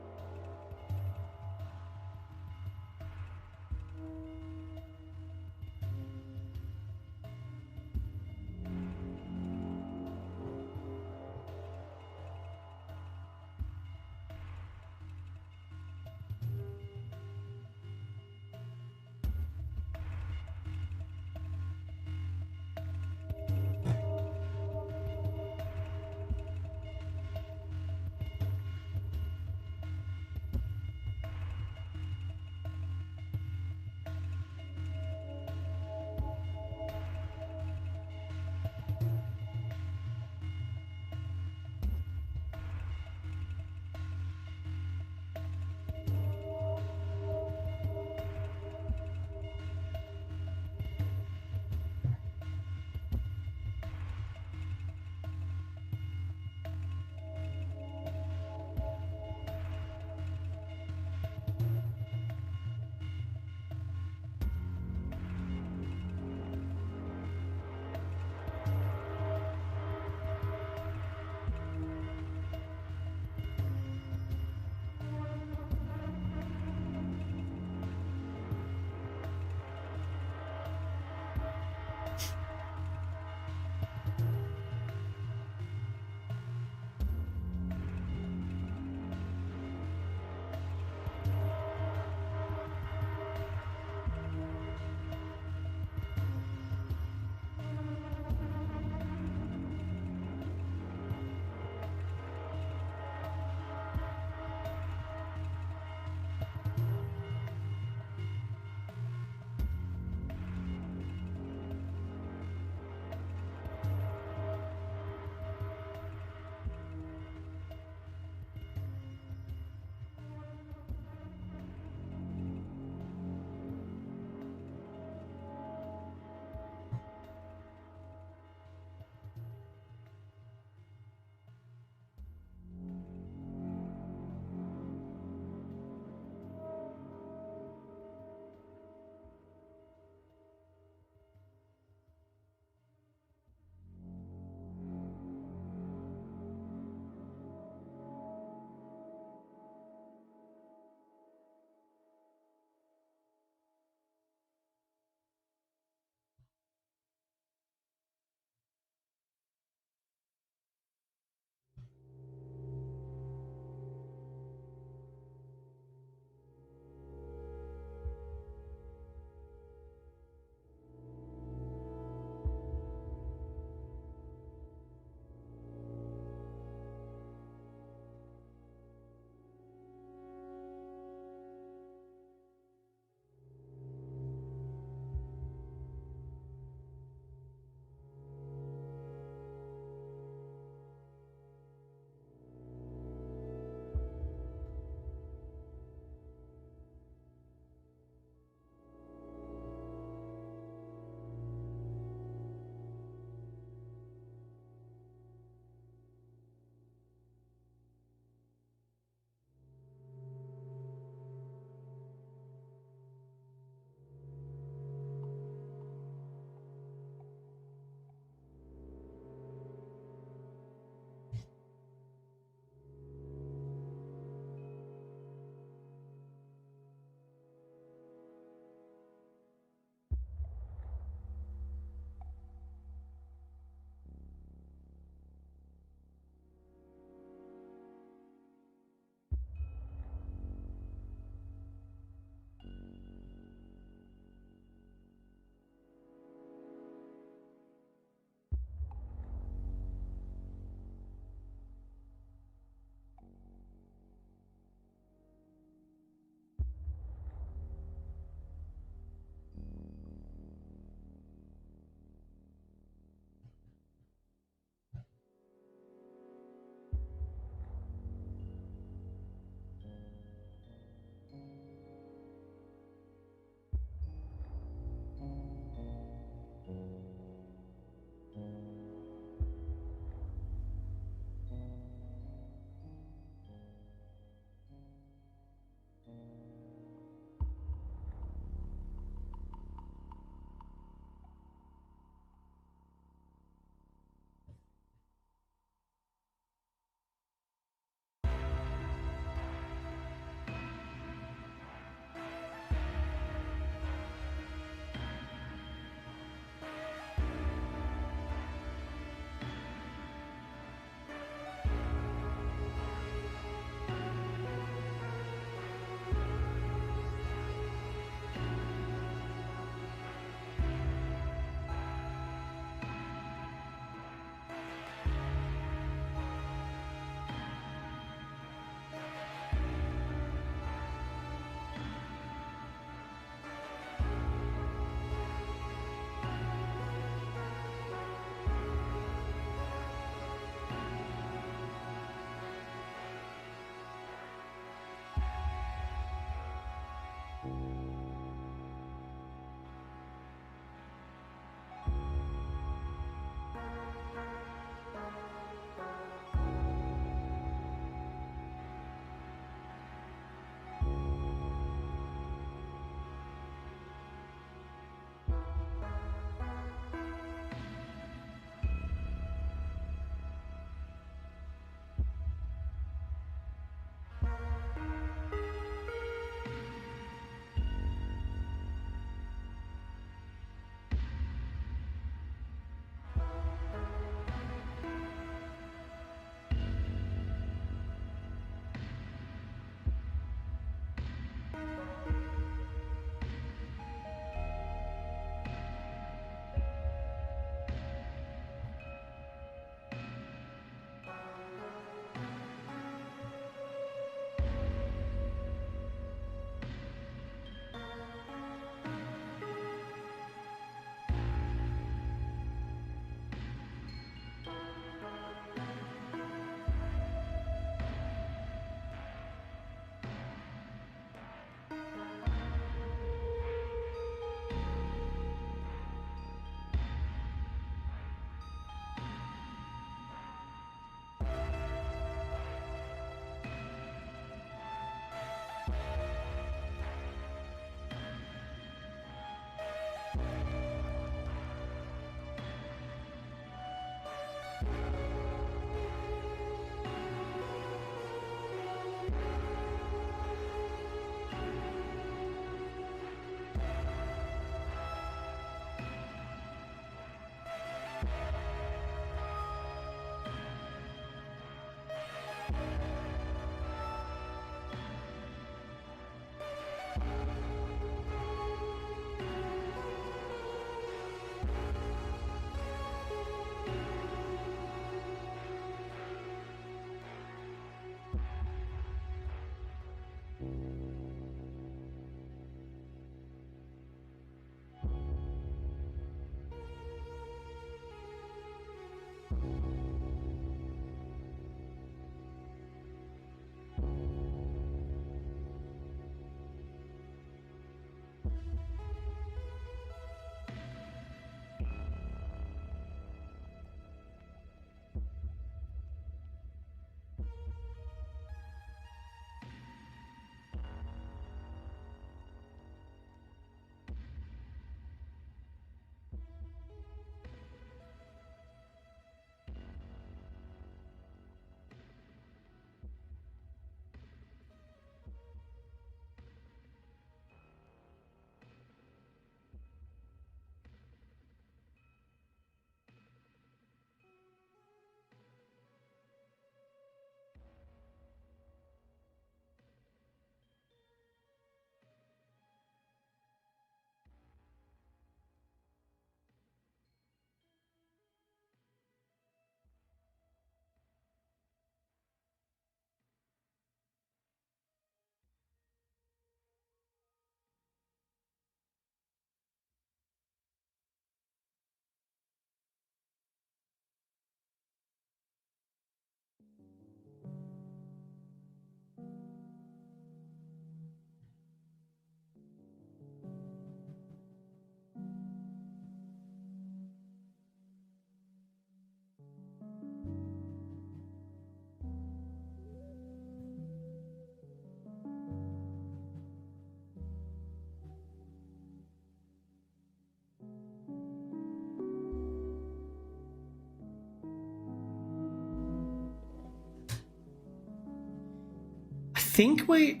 I think we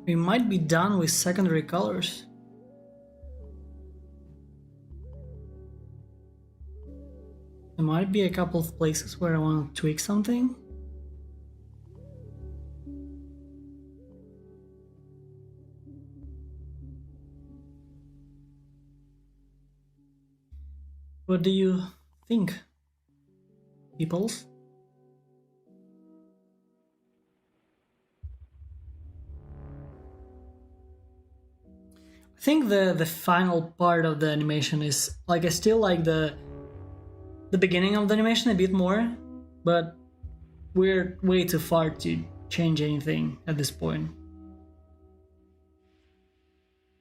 might be done with secondary colors. There might be a couple of places where I want to tweak something. What do you think, peoples? I think the final part of the animation is like, I still like the beginning of the animation a bit more, but we're way too far to change anything at this point.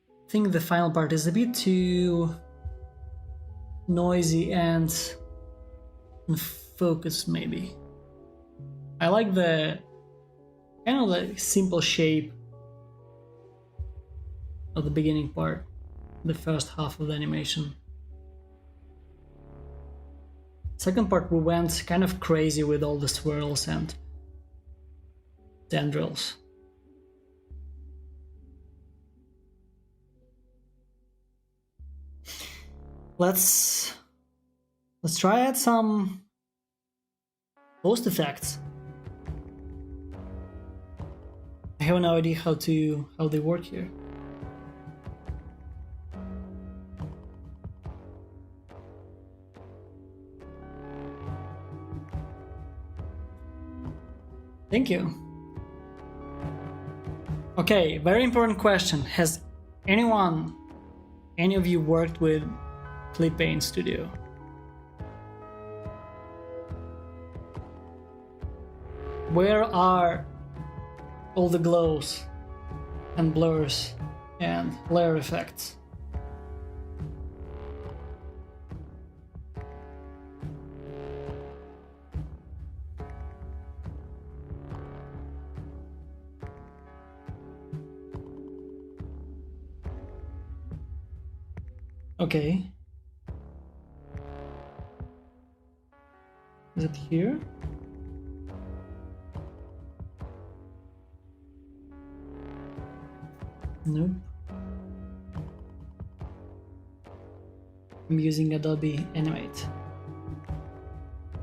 I think the final part is a bit too noisy and unfocused, maybe. I like the kind of like simple shape of the beginning part, the first half of the animation. Second part we went kind of crazy with all the swirls and tendrils. Let's try add some post effects. I have no idea how they work here. Thank you. Okay, very important question. Has any of you worked with Clip Paint Studio? Where are all the glows and blurs and layer effects? Okay. Is it here? Nope. I'm using Adobe Animate.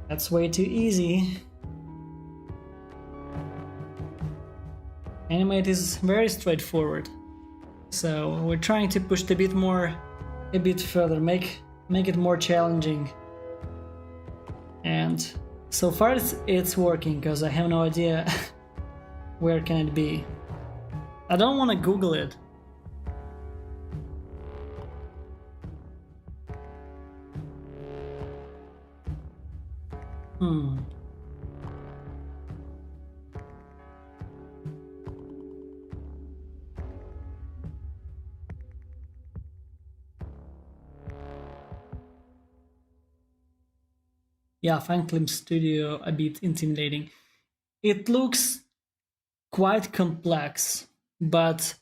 That's way too easy. Animate is very straightforward. So we're trying to push it a bit further, make it more challenging. And so far it's working, because I have no idea where can it be. I don't want to Google it. Yeah, Fineclip Studio a bit intimidating. It looks quite complex, but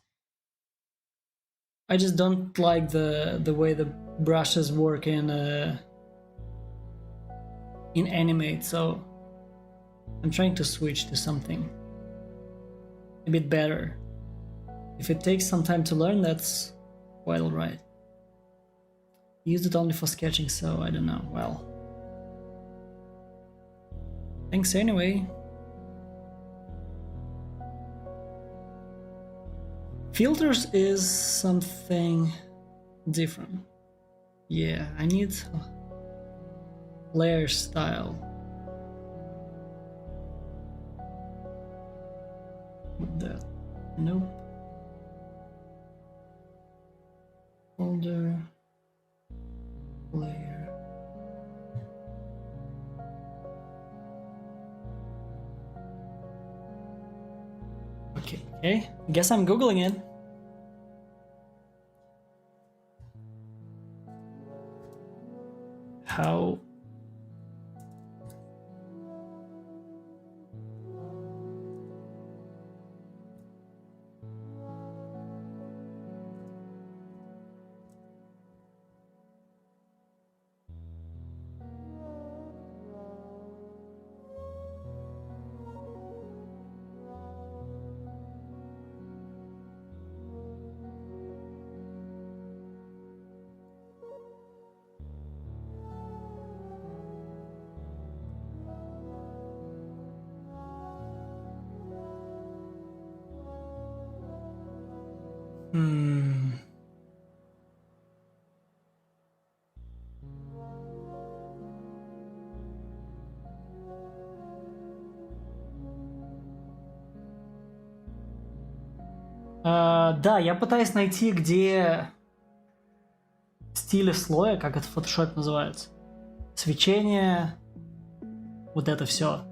I just don't like the way the brushes work in Animate, so I'm trying to switch to something a bit better. If it takes some time to learn, that's quite alright. Used it only for sketching, so I don't know. Well, thanks anyway. Filters is something different. Yeah, I need layer style. With that, nope. Folder, layer. Okay, guess I'm Googling it. How? Да, я пытаюсь найти, где стили слоя, как это в Photoshop называется. Свечение, вот это все.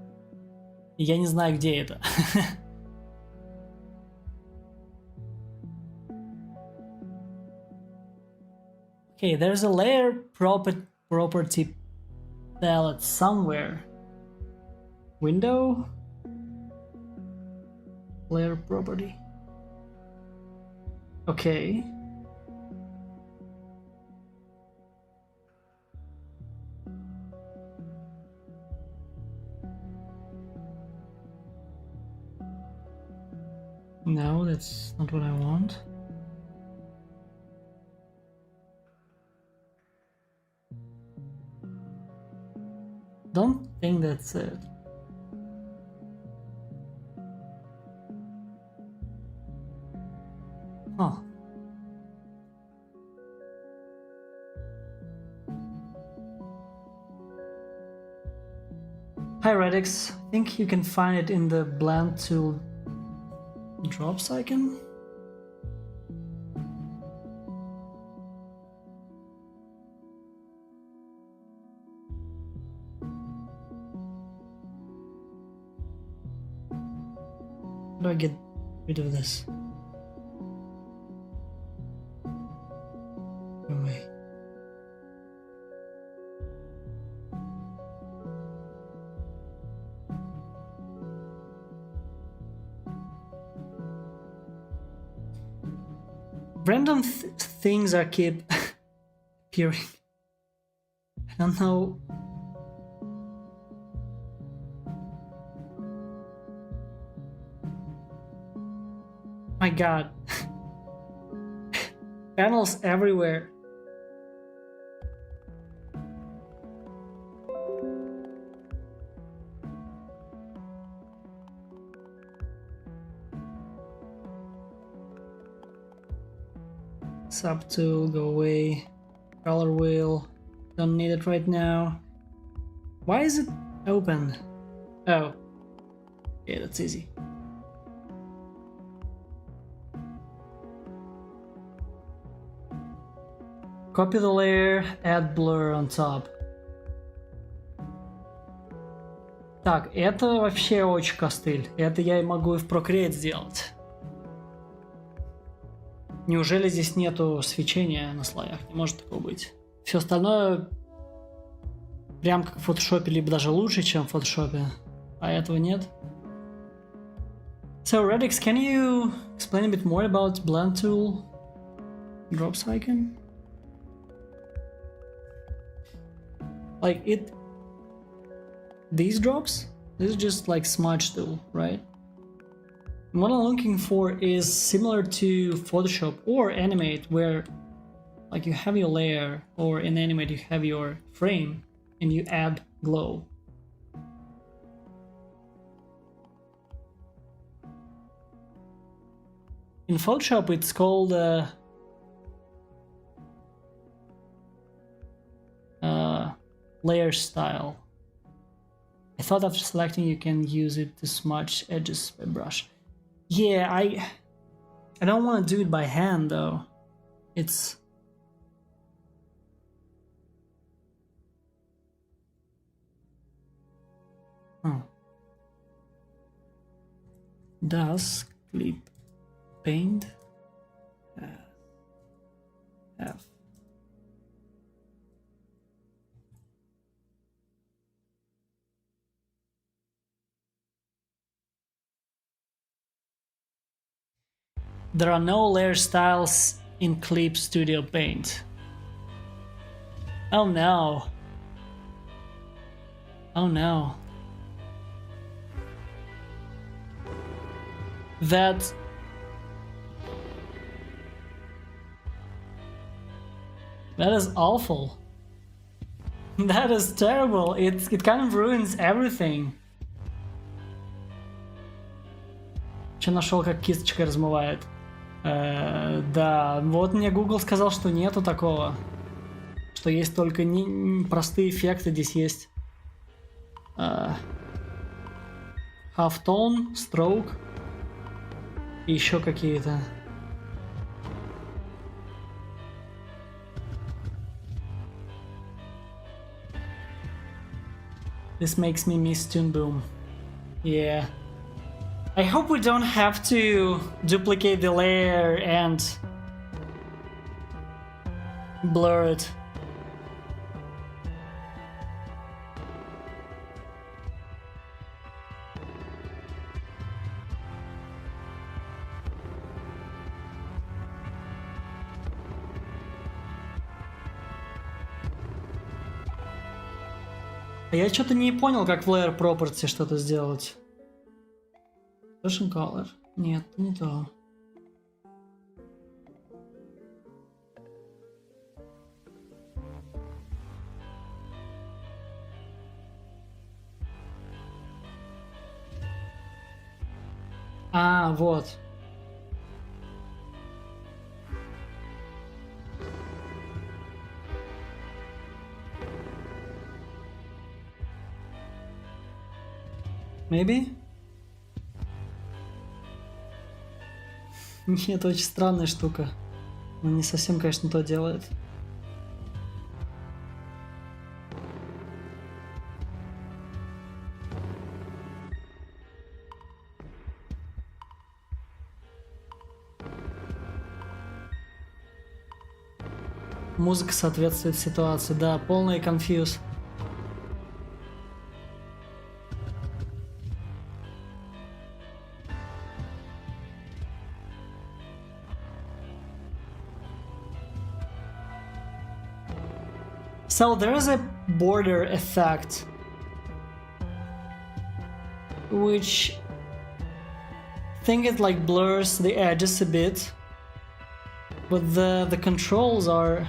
Я не знаю, где это. Okay, there's a layer property palette somewhere. Window, layer property. Okay. No, that's not what I want. Don't think that's it. Huh. Hi Radix, I think you can find it in the blend tool drops icon. How do I get rid of this? Away. Random things are keep appearing. I don't know. My god. Panels everywhere. Subtool, go away. Color wheel, don't need it right now. Why is it open? Oh, yeah, that's easy. Copy the layer, add blur on top. Так, это вообще очень костыль. Это я могу и в Procreate сделать. Неужели здесь нету свечения на слоях? Не может такого быть. Все остальное прям как в фотошопе, либо даже лучше, чем в фотошопе. А этого нет. So Redix, can you explain a bit more about blend tool drops icon? Like it, these drops, this is just like smudge tool, right? And what I'm looking for is similar to Photoshop or Animate, where like you have your layer, or in Animate you have your frame and you add glow. In Photoshop it's called layer style. I thought after selecting you can use it to smudge edges by brush. Yeah, I don't want to do it by hand though. It's does clip paint have there are no layer styles in Clip Studio Paint. Oh no. Oh no. That is awful. That is terrible. It kind of ruins everything. Че нашел, как кисточка размывает? Да, вот мне Google сказал, что нету такого. Что есть только простые эффекты. Здесь есть halftone, stroke и еще какие-то. This makes me miss Toon Boom. Yeah. I hope we don't have to duplicate the layer and blur it. Я что-то не понял, как в Layer Property что-то сделать. Fashion Color. Нет, не то. А, вот. Maybe? Нет, очень странная штука. Он не совсем, конечно, то делает. Музыка соответствует ситуации, да, полный конфьюз. So there is a border effect, which I think it like blurs the edges a bit, but the controls are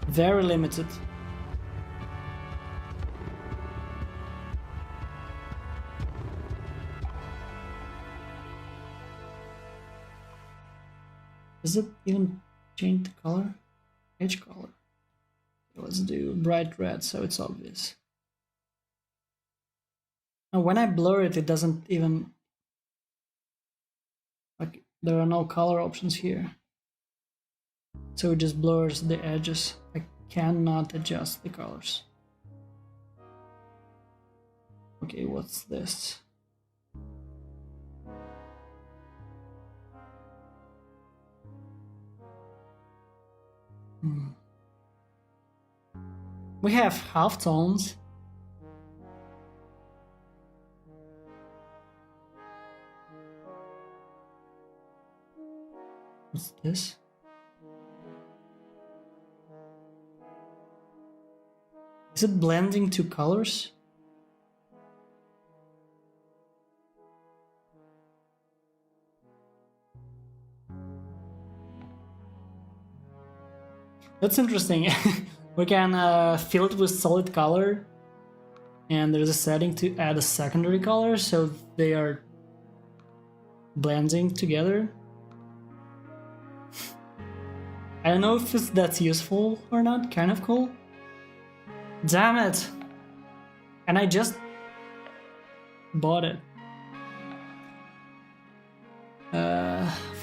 very limited. Does it even change the color? Edge color. Let's do bright red so it's obvious. Now when I blur it, it doesn't even, like, there are no color options here. So it just blurs the edges. I cannot adjust the colors. Okay, what's this? We have halftones. What's this? Is it blending two colors? That's interesting. We can fill it with solid color, and there's a setting to add a secondary color so they are blending together. I don't know if that's useful or not, kind of cool. Damn it! And I just bought it.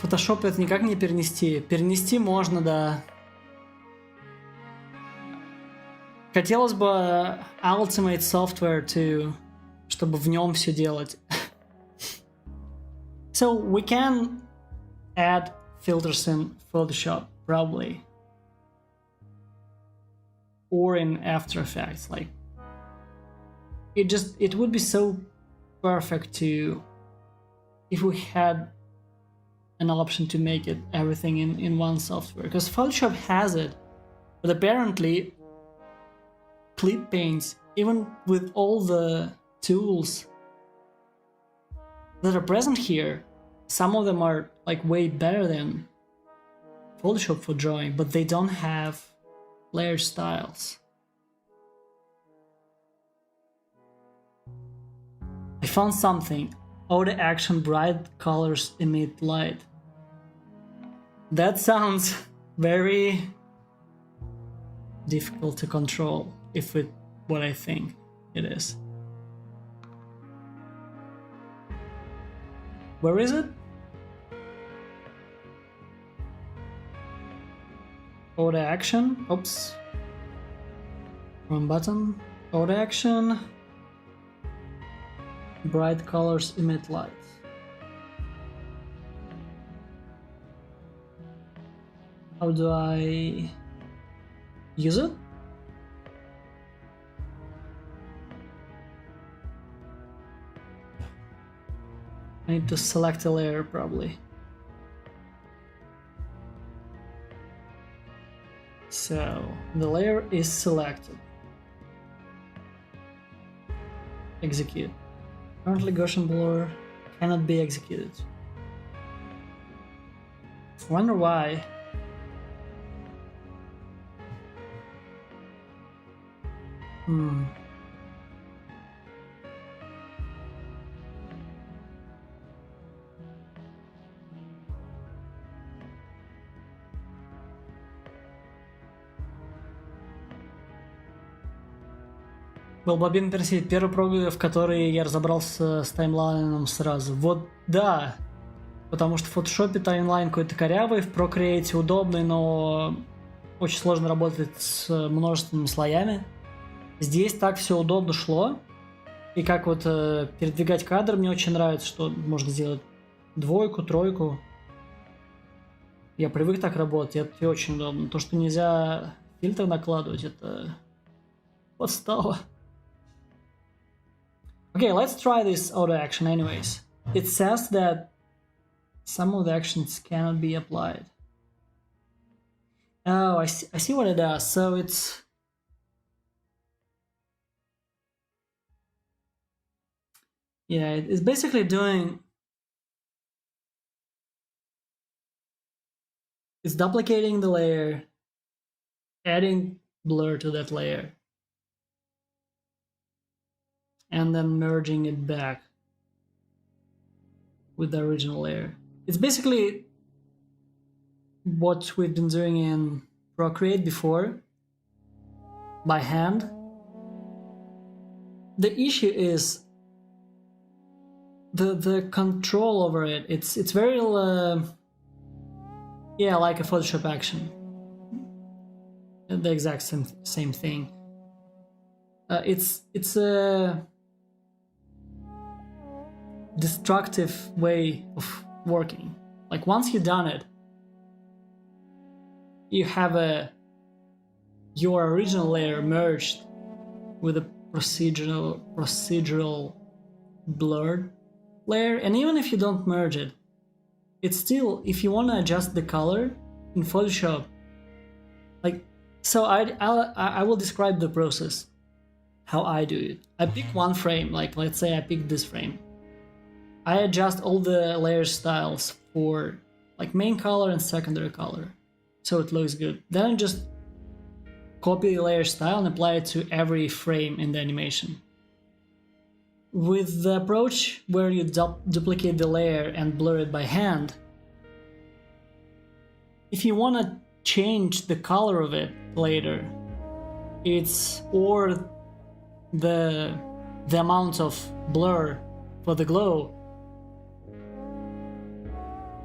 Photoshop это никак не перенести. Перенести можно, да. Хотелось бы Ultimate Software чтобы в нем все делать. So we can add filters in Photoshop, probably. Or in After Effects, like it would be so perfect if we had an option to make it everything in one software, because Photoshop has it, but apparently clip paints, even with all the tools that are present here, some of them are like way better than Photoshop for drawing, but they don't have layer styles. I found something. Auto action bright colors emit light. That sounds very difficult to control if it what I think it is. Where is it? Auto action. Oops. Wrong button. Auto action. Bright colors emit light. How do I use it? I need to select a layer probably. So the layer is selected. Execute. Currently Gaussian blur cannot be executed. I wonder why. Был бы обидно пересидеть первую прогу, в которой я разобрался с таймлайном сразу. Вот да, потому что в фотошопе таймлайн какой-то корявый, в Procreate удобный, но очень сложно работать с множественными слоями. Здесь так все удобно шло, и как вот передвигать кадр мне очень нравится, что можно сделать двойку, тройку. Я привык так работать, это очень удобно. То, что нельзя фильтр накладывать, это подстава. Okay, let's try this auto action anyways. It says that some of the actions cannot be applied. Oh, I see what it does. So it's... Yeah, it's basically doing... It's duplicating the layer, adding blur to that layer, and then merging it back with the original layer. It's basically what we've been doing in Procreate before by hand. The issue is the control over it. It's very yeah, like a Photoshop action. The exact same thing. It's a destructive way of working. Like once you've done it, you have your original layer merged with a procedural blurred layer, and even if you don't merge it, it's still, if you want to adjust the color in Photoshop, like, so I will describe the process how I do it. I pick one frame, like let's say I pick this frame. I adjust all the layer styles for like main color and secondary color, so it looks good. Then I just copy the layer style and apply it to every frame in the animation. With the approach where you duplicate the layer and blur it by hand, if you want to change the color of it later, it's or the amount of blur for the glow,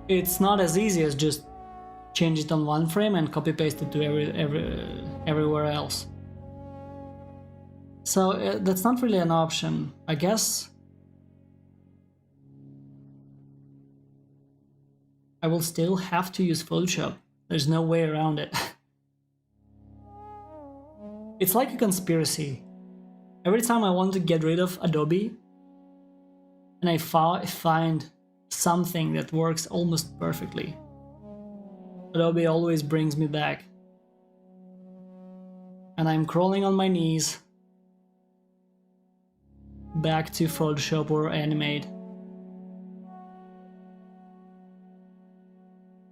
it's not as easy as just change it on one frame and copy paste it to everywhere else. So that's not really an option, I guess. I will still have to use Photoshop. There's no way around it. It's like a conspiracy. Every time I want to get rid of Adobe and I find something that works almost perfectly, Adobe always brings me back. And I'm crawling on my knees back to Photoshop or Animate.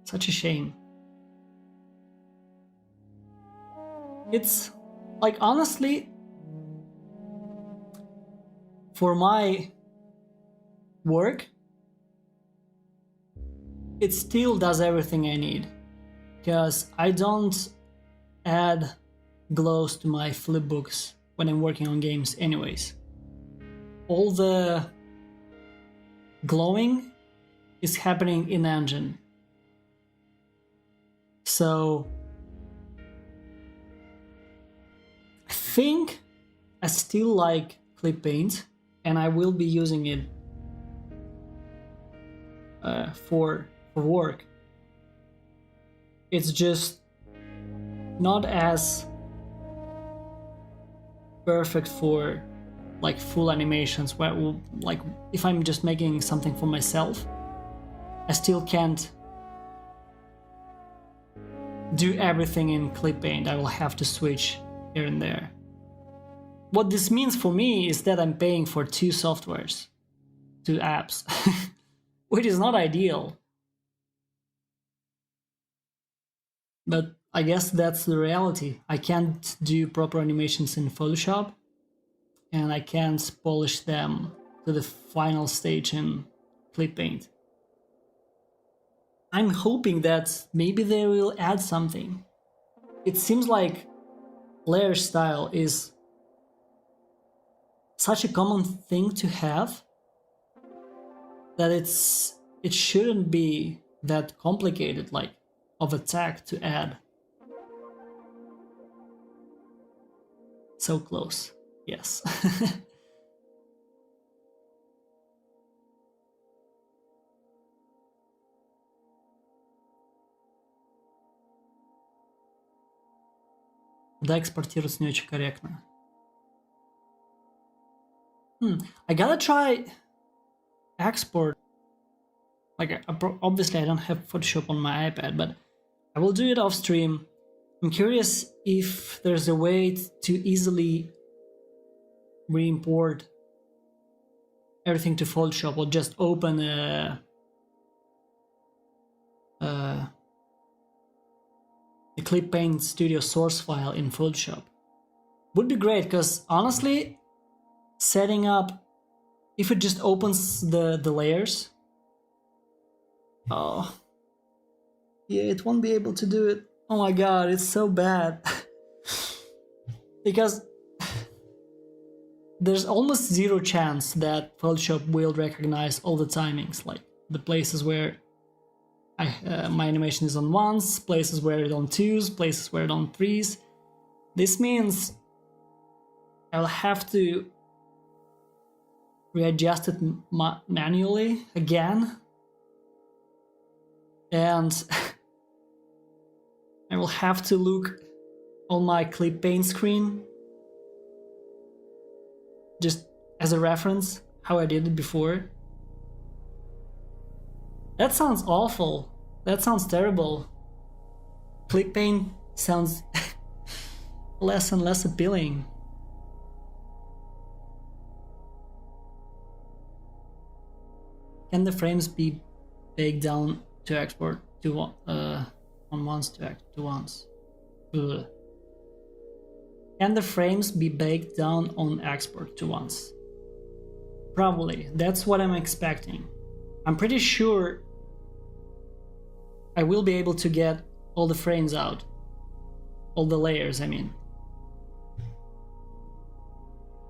Such a shame. It's like, honestly, for my work, it still does everything I need, because I don't add glows to my flipbooks when I'm working on games anyways. All the glowing is happening in engine. So I think I still like Clip Paint, and I will be using it for work. It's just not as perfect for like full animations, where like if I'm just making something for myself, I still can't do everything in Clip Paint. I will have to switch here and there. What this means for me is that I'm paying for two softwares, two apps, which is not ideal. But I guess that's the reality. I can't do proper animations in Photoshop, and I can't polish them to the final stage in Clip Paint. I'm hoping that maybe they will add something. It seems like layer style is such a common thing to have that it shouldn't be that complicated, like of a tag to add. So close, yes. Да, экспортируется не очень корректно. I gotta try export. Like, obviously I don't have Photoshop on my iPad, but I will do it off stream. I'm curious if there's a way to easily re-import everything to Photoshop, or just open the Clip Paint Studio source file in Photoshop. Would be great, because honestly, setting up, if it just opens the layers, Yeah, it won't be able to do it. Oh my god, it's so bad. Because there's almost zero chance that Photoshop will recognize all the timings, like the places where my animation is on ones, places where it's on twos, places where it's on threes. This means I'll have to readjust it manually again, and I will have to look on my clip paint screen just as a reference how I did it before. That sounds awful. That sounds terrible. Clip paint sounds less and less appealing. Can the frames be baked down to export to on ones to ones? Ugh. Can the frames be baked down on export to ones? Probably. That's what I'm expecting. I'm pretty sure I will be able to get all the frames out. All the layers, I mean.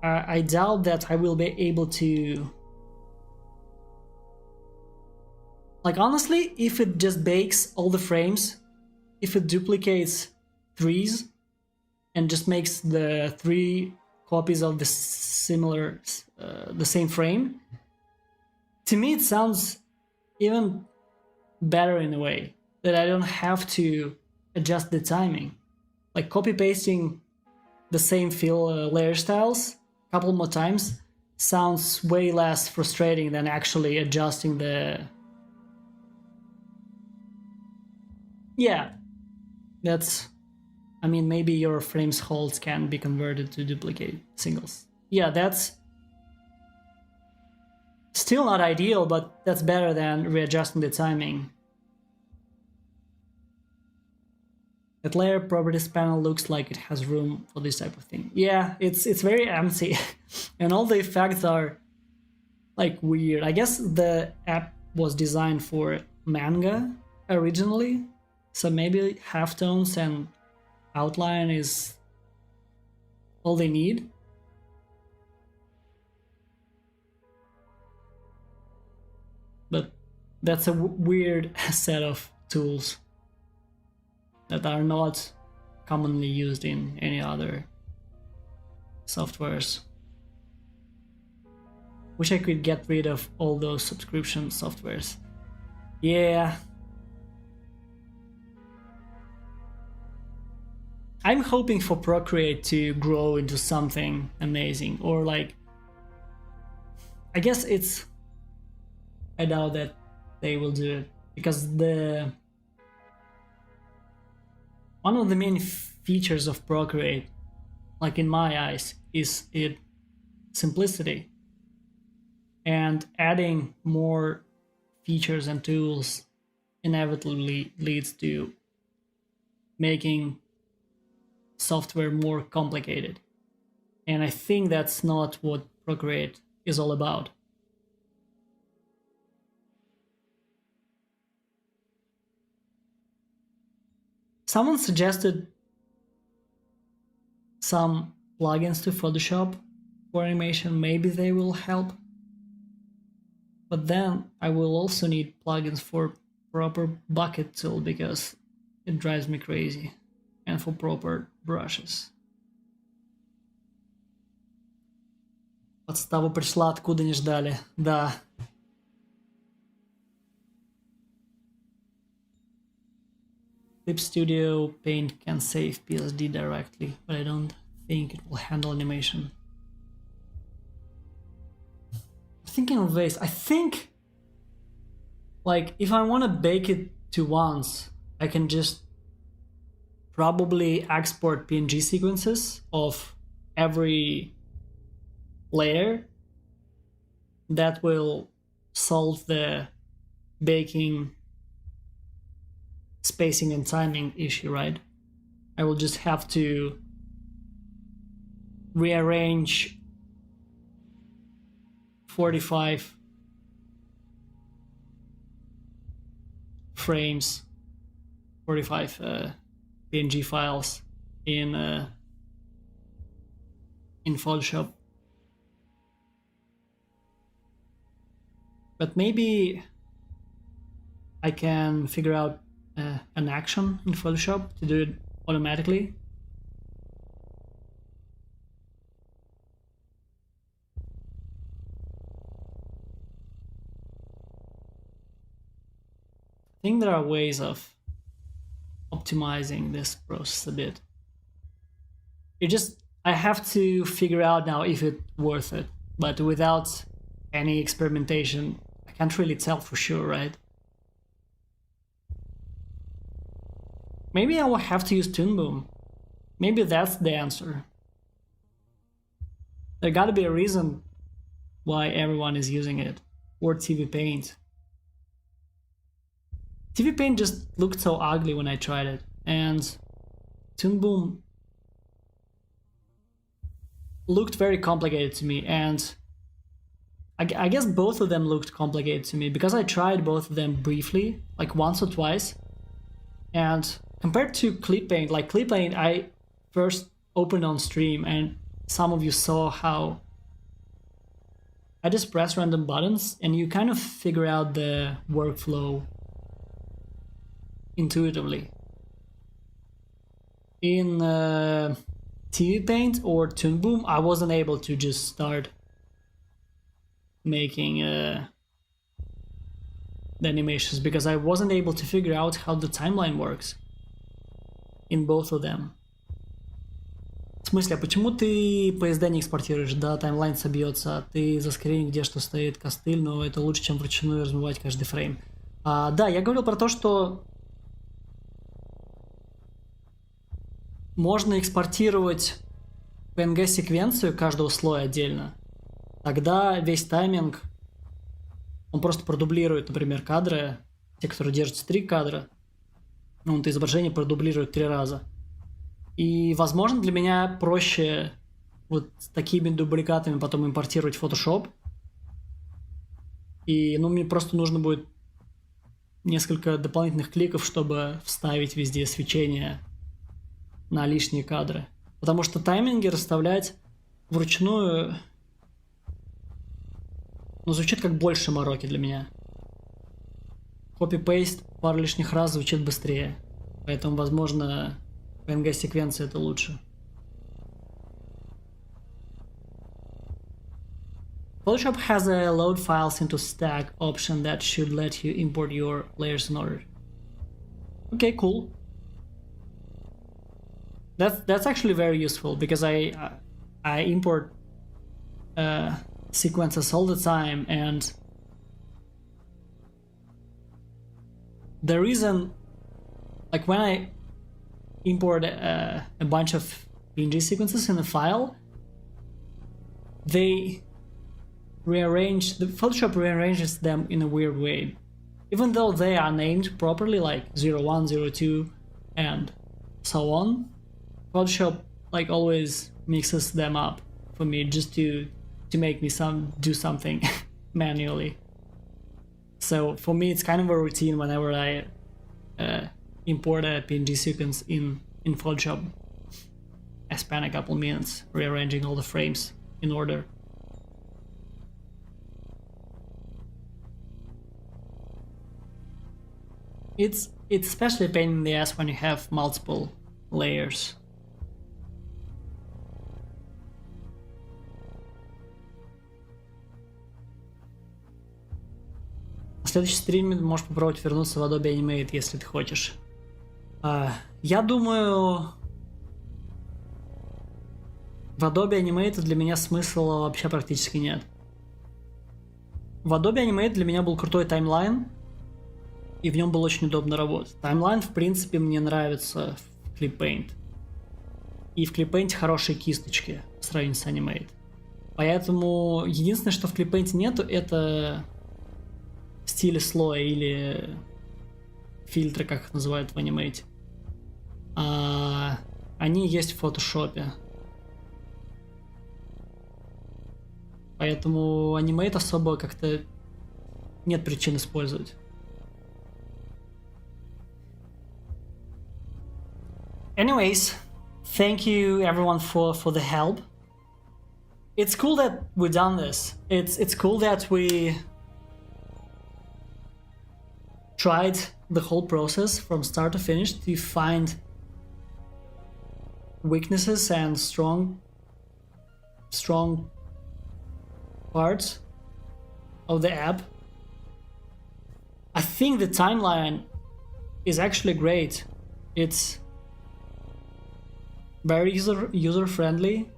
I doubt that I will be able to... Like, honestly, if it just bakes all the frames, if it duplicates threes and just makes the 3 copies of the same frame, to me it sounds even better in a way, that I don't have to adjust the timing. Like copy pasting the same fill layer styles a couple more times sounds way less frustrating than actually adjusting the... Yeah, that's... I mean, maybe your frames holds can be converted to duplicate singles. Yeah, that's still not ideal, but that's better than readjusting the timing. That layer properties panel looks like it has room for this type of thing. Yeah, it's very empty. And all the effects are like weird. I guess the app was designed for manga originally, so maybe halftones and outline is all they need. But that's a weird set of tools that are not commonly used in any other softwares. Wish I could get rid of all those subscription softwares. Yeah. I'm hoping for Procreate to grow into something amazing, or like... I guess it's... I doubt that they will do it, because one of the main features of Procreate, like in my eyes, is its simplicity. And adding more features and tools inevitably leads to making software more complicated. And I think that's not what Procreate is all about. Someone suggested some plugins to Photoshop for animation. Maybe they will help. But then I will also need plugins for proper bucket tool, because it drives me crazy. And for proper brushes. Подстава пришла, откуда не ждали. Да. Clip Studio Paint can save PSD directly, but I don't think it will handle animation. Thinking of ways, I think, like, if I want to bake it to once, I can just probably export PNG sequences of every layer. That will solve the baking, spacing and timing issue, right? I will just have to rearrange 45 frames 45 PNG files in Photoshop. But maybe I can figure out an action in Photoshop to do it automatically. I think there are ways of optimizing this process a bit. I have to figure out now if it's worth it, but without any experimentation, I can't really tell for sure, right? Maybe I will have to use Toon Boom. Maybe that's the answer. There gotta be a reason why everyone is using it. Or TV Paint. TV Paint just looked so ugly when I tried it, and Toon Boom looked very complicated to me, and I guess both of them looked complicated to me because I tried both of them briefly, like once or twice, and compared to Clip Paint, like Clip Paint I first opened on stream, and some of you saw how I just press random buttons and you kind of figure out the workflow intuitively. In TV Paint or Toon Boom, I wasn't able to just start making the animations because I wasn't able to figure out how the timeline works in both of them. В смысле, а почему ты PSD не экспортируешь? Да, таймлайн собьется, а ты заскрин, где что стоит костыль, но это лучше, чем вручную размывать каждый фрейм. Да, я говорил про то, что можно экспортировать PNG-секвенцию каждого слоя отдельно. Тогда весь тайминг, он просто продублирует, например, кадры, те, которые держатся 3 кадра, он это изображение продублирует 3 раза. И, возможно, для меня проще вот с такими дубликатами потом импортировать Photoshop. И, мне просто нужно будет несколько дополнительных кликов, чтобы вставить везде свечение на лишние кадры. Потому что тайминги расставлять вручную, звучит как больше мороки для меня. Copy-paste пару лишних раз звучит быстрее. Поэтому, возможно, PNG-секвенция это лучше. Photoshop has a load files into stack option that should let you import your layers in order. Okay, cool. That's actually very useful because I import sequences all the time, and the reason, like when I import a bunch of PNG sequences in a file, the Photoshop rearranges them in a weird way. Even though they are named properly, like 01, 02, and so on, Photoshop like always mixes them up for me just to make me do something manually. So for me, it's kind of a routine whenever I import a PNG sequence in Photoshop. I spend a couple minutes rearranging all the frames in order. It's especially a pain in the ass when you have multiple layers. На следующий стриме ты можешь попробовать вернуться в Adobe Animate, если ты хочешь. Я думаю, в Adobe Animate для меня смысла вообще практически нет. В Adobe Animate для меня был крутой таймлайн, и в нем было очень удобно работать. Таймлайн, в принципе, мне нравится в Clip Paint. И в Clip Paint хорошие кисточки в сравнении с Animate. Поэтому единственное, что в Clip Paint нету, это стили слоя или фильтры, как их называют в Animate. Они есть в Photoshop. Поэтому Animate особо как-то нет причин использовать. Anyways, thank you everyone for the help. It's cool that we've done this. It's cool that we tried the whole process from start to finish to find weaknesses and strong parts of the app. I think the timeline is actually great. It's very user friendly,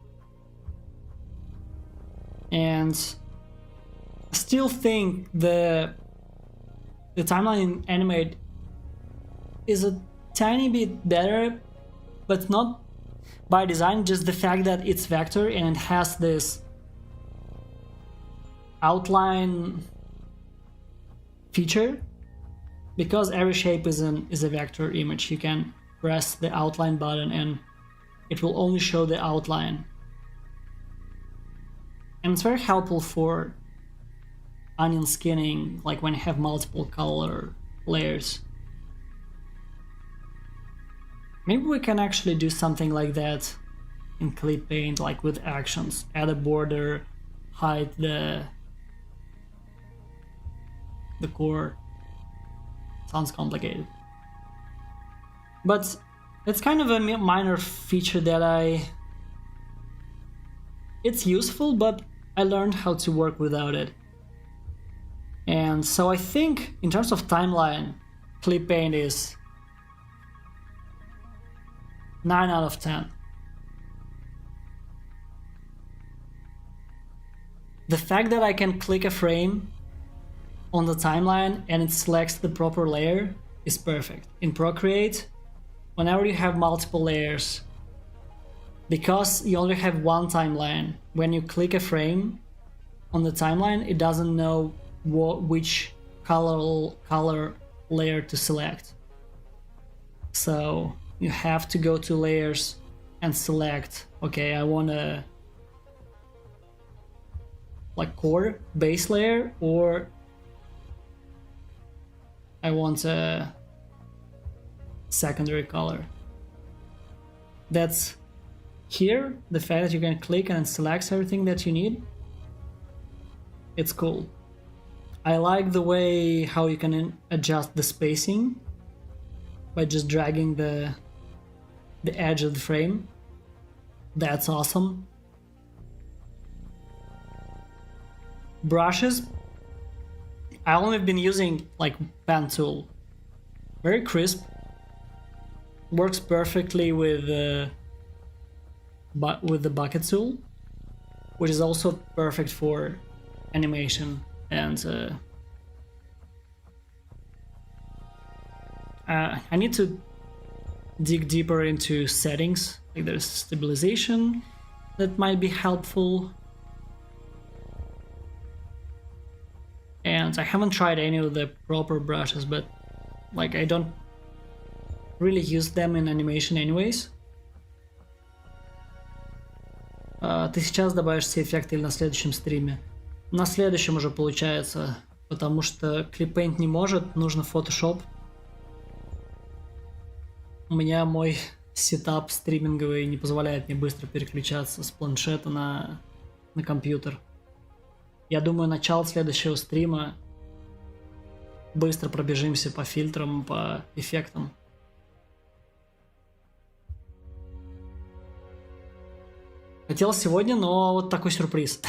and I still think the timeline in Animate is a tiny bit better, but not by design, just the fact that it's vector and it has this outline feature. Because every shape is a vector image, you can press the outline button and it will only show the outline. And it's very helpful for onion skinning, like when you have multiple color layers. Maybe we can actually do something like that in Clip Paint, like with actions. Add a border, hide the core. Sounds complicated. But it's kind of a minor feature that it's useful, but I learned how to work without it. And so I think in terms of timeline, Clip Paint is 9 out of 10. The fact that I can click a frame on the timeline and it selects the proper layer is perfect. In Procreate, whenever you have multiple layers, because you only have one timeline, when you click a frame on the timeline, it doesn't know which color layer to select. So you have to go to layers and select, okay, I want a like core base layer, or I want a secondary color. That's here, the fact that you can click and it selects everything that you need. It's cool. I like the way how you can adjust the spacing by just dragging the edge of the frame. That's awesome. Brushes, I only been using like pen tool. Very crisp. Works perfectly with the bucket tool, which is also perfect for animation. And I need to dig deeper into settings. Like there's stabilization that might be helpful. And I haven't tried any of the proper brushes, but like I don't really use them in animation anyways. Ты сейчас добавишь все эффекты или на следующем стриме? На следующем уже получается, потому что Clip Paint не может, нужно Photoshop. У меня мой сетап стриминговый не позволяет мне быстро переключаться с планшета на компьютер. Я думаю, начало следующего стрима быстро пробежимся по фильтрам, по эффектам. Хотел сегодня, но вот такой сюрприз.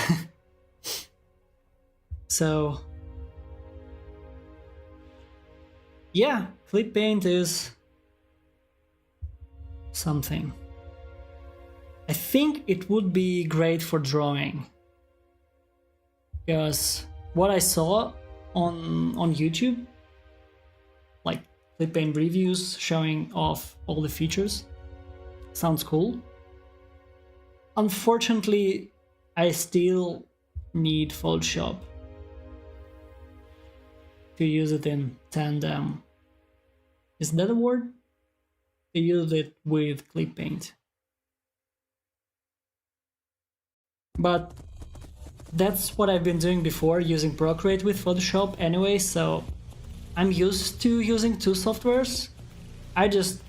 So, yeah, Clip Paint is something. I think it would be great for drawing. Because what I saw on YouTube, like Clip Paint reviews showing off all the features, sounds cool. Unfortunately, I still need Photoshop to use it in tandem. Is that a word? To use it with Clip Paint. But that's what I've been doing before, using Procreate with Photoshop anyway, so I'm used to using two softwares. I just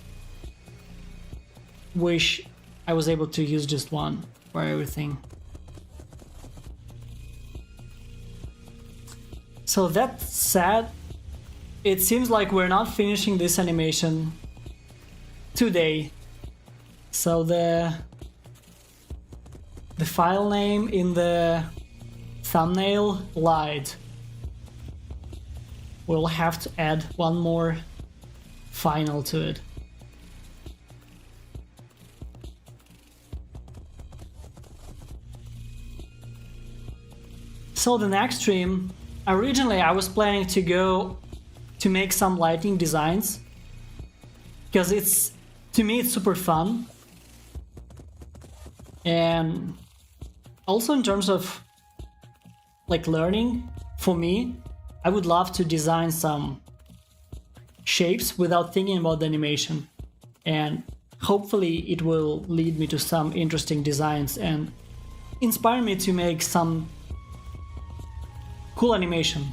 wish I was able to use just one for everything. So that said, it seems like we're not finishing this animation today. So the file name in the thumbnail lied. We'll have to add one more final to it. So the next stream, originally I was planning to go to make some lighting designs, because to me it's super fun. And also in terms of like learning, for me, I would love to design some shapes without thinking about the animation. And hopefully it will lead me to some interesting designs and inspire me to make some cool animation.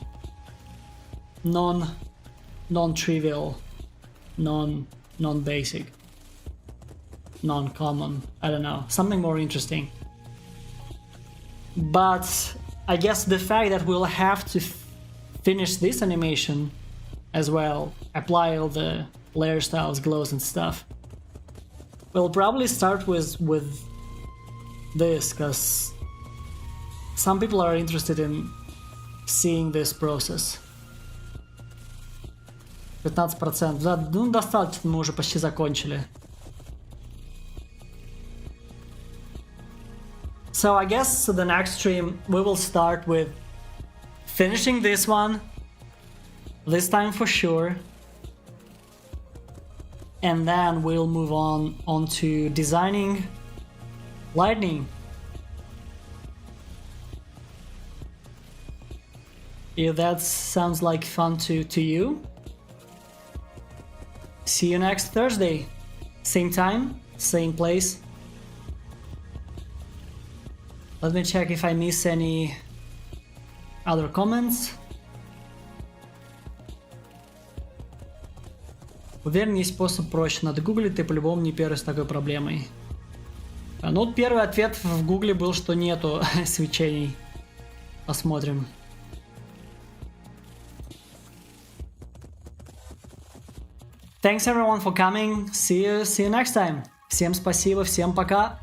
Non-trivial, non-basic, non-common, I don't know, something more interesting. But I guess the fact that we'll have to finish this animation as well, apply all the layer styles, glows and stuff, we'll probably start with this, because some people are interested in seeing this process. 15%. Да, ну достаточно, мы уже почти закончили. So I guess the next stream we will start with finishing this one, this time for sure, and then we'll move on to designing lightning. If that sounds like fun to you, see you next Thursday, same time, same place. Let me check if I miss any other comments. Уверен, есть способ проще. Надо гуглить, ты по-любому не первый с такой проблемой. Ну, первый ответ в гугле был, что нету свечений. Посмотрим. Thanks everyone for coming. See you next time. Всем спасибо, всем пока.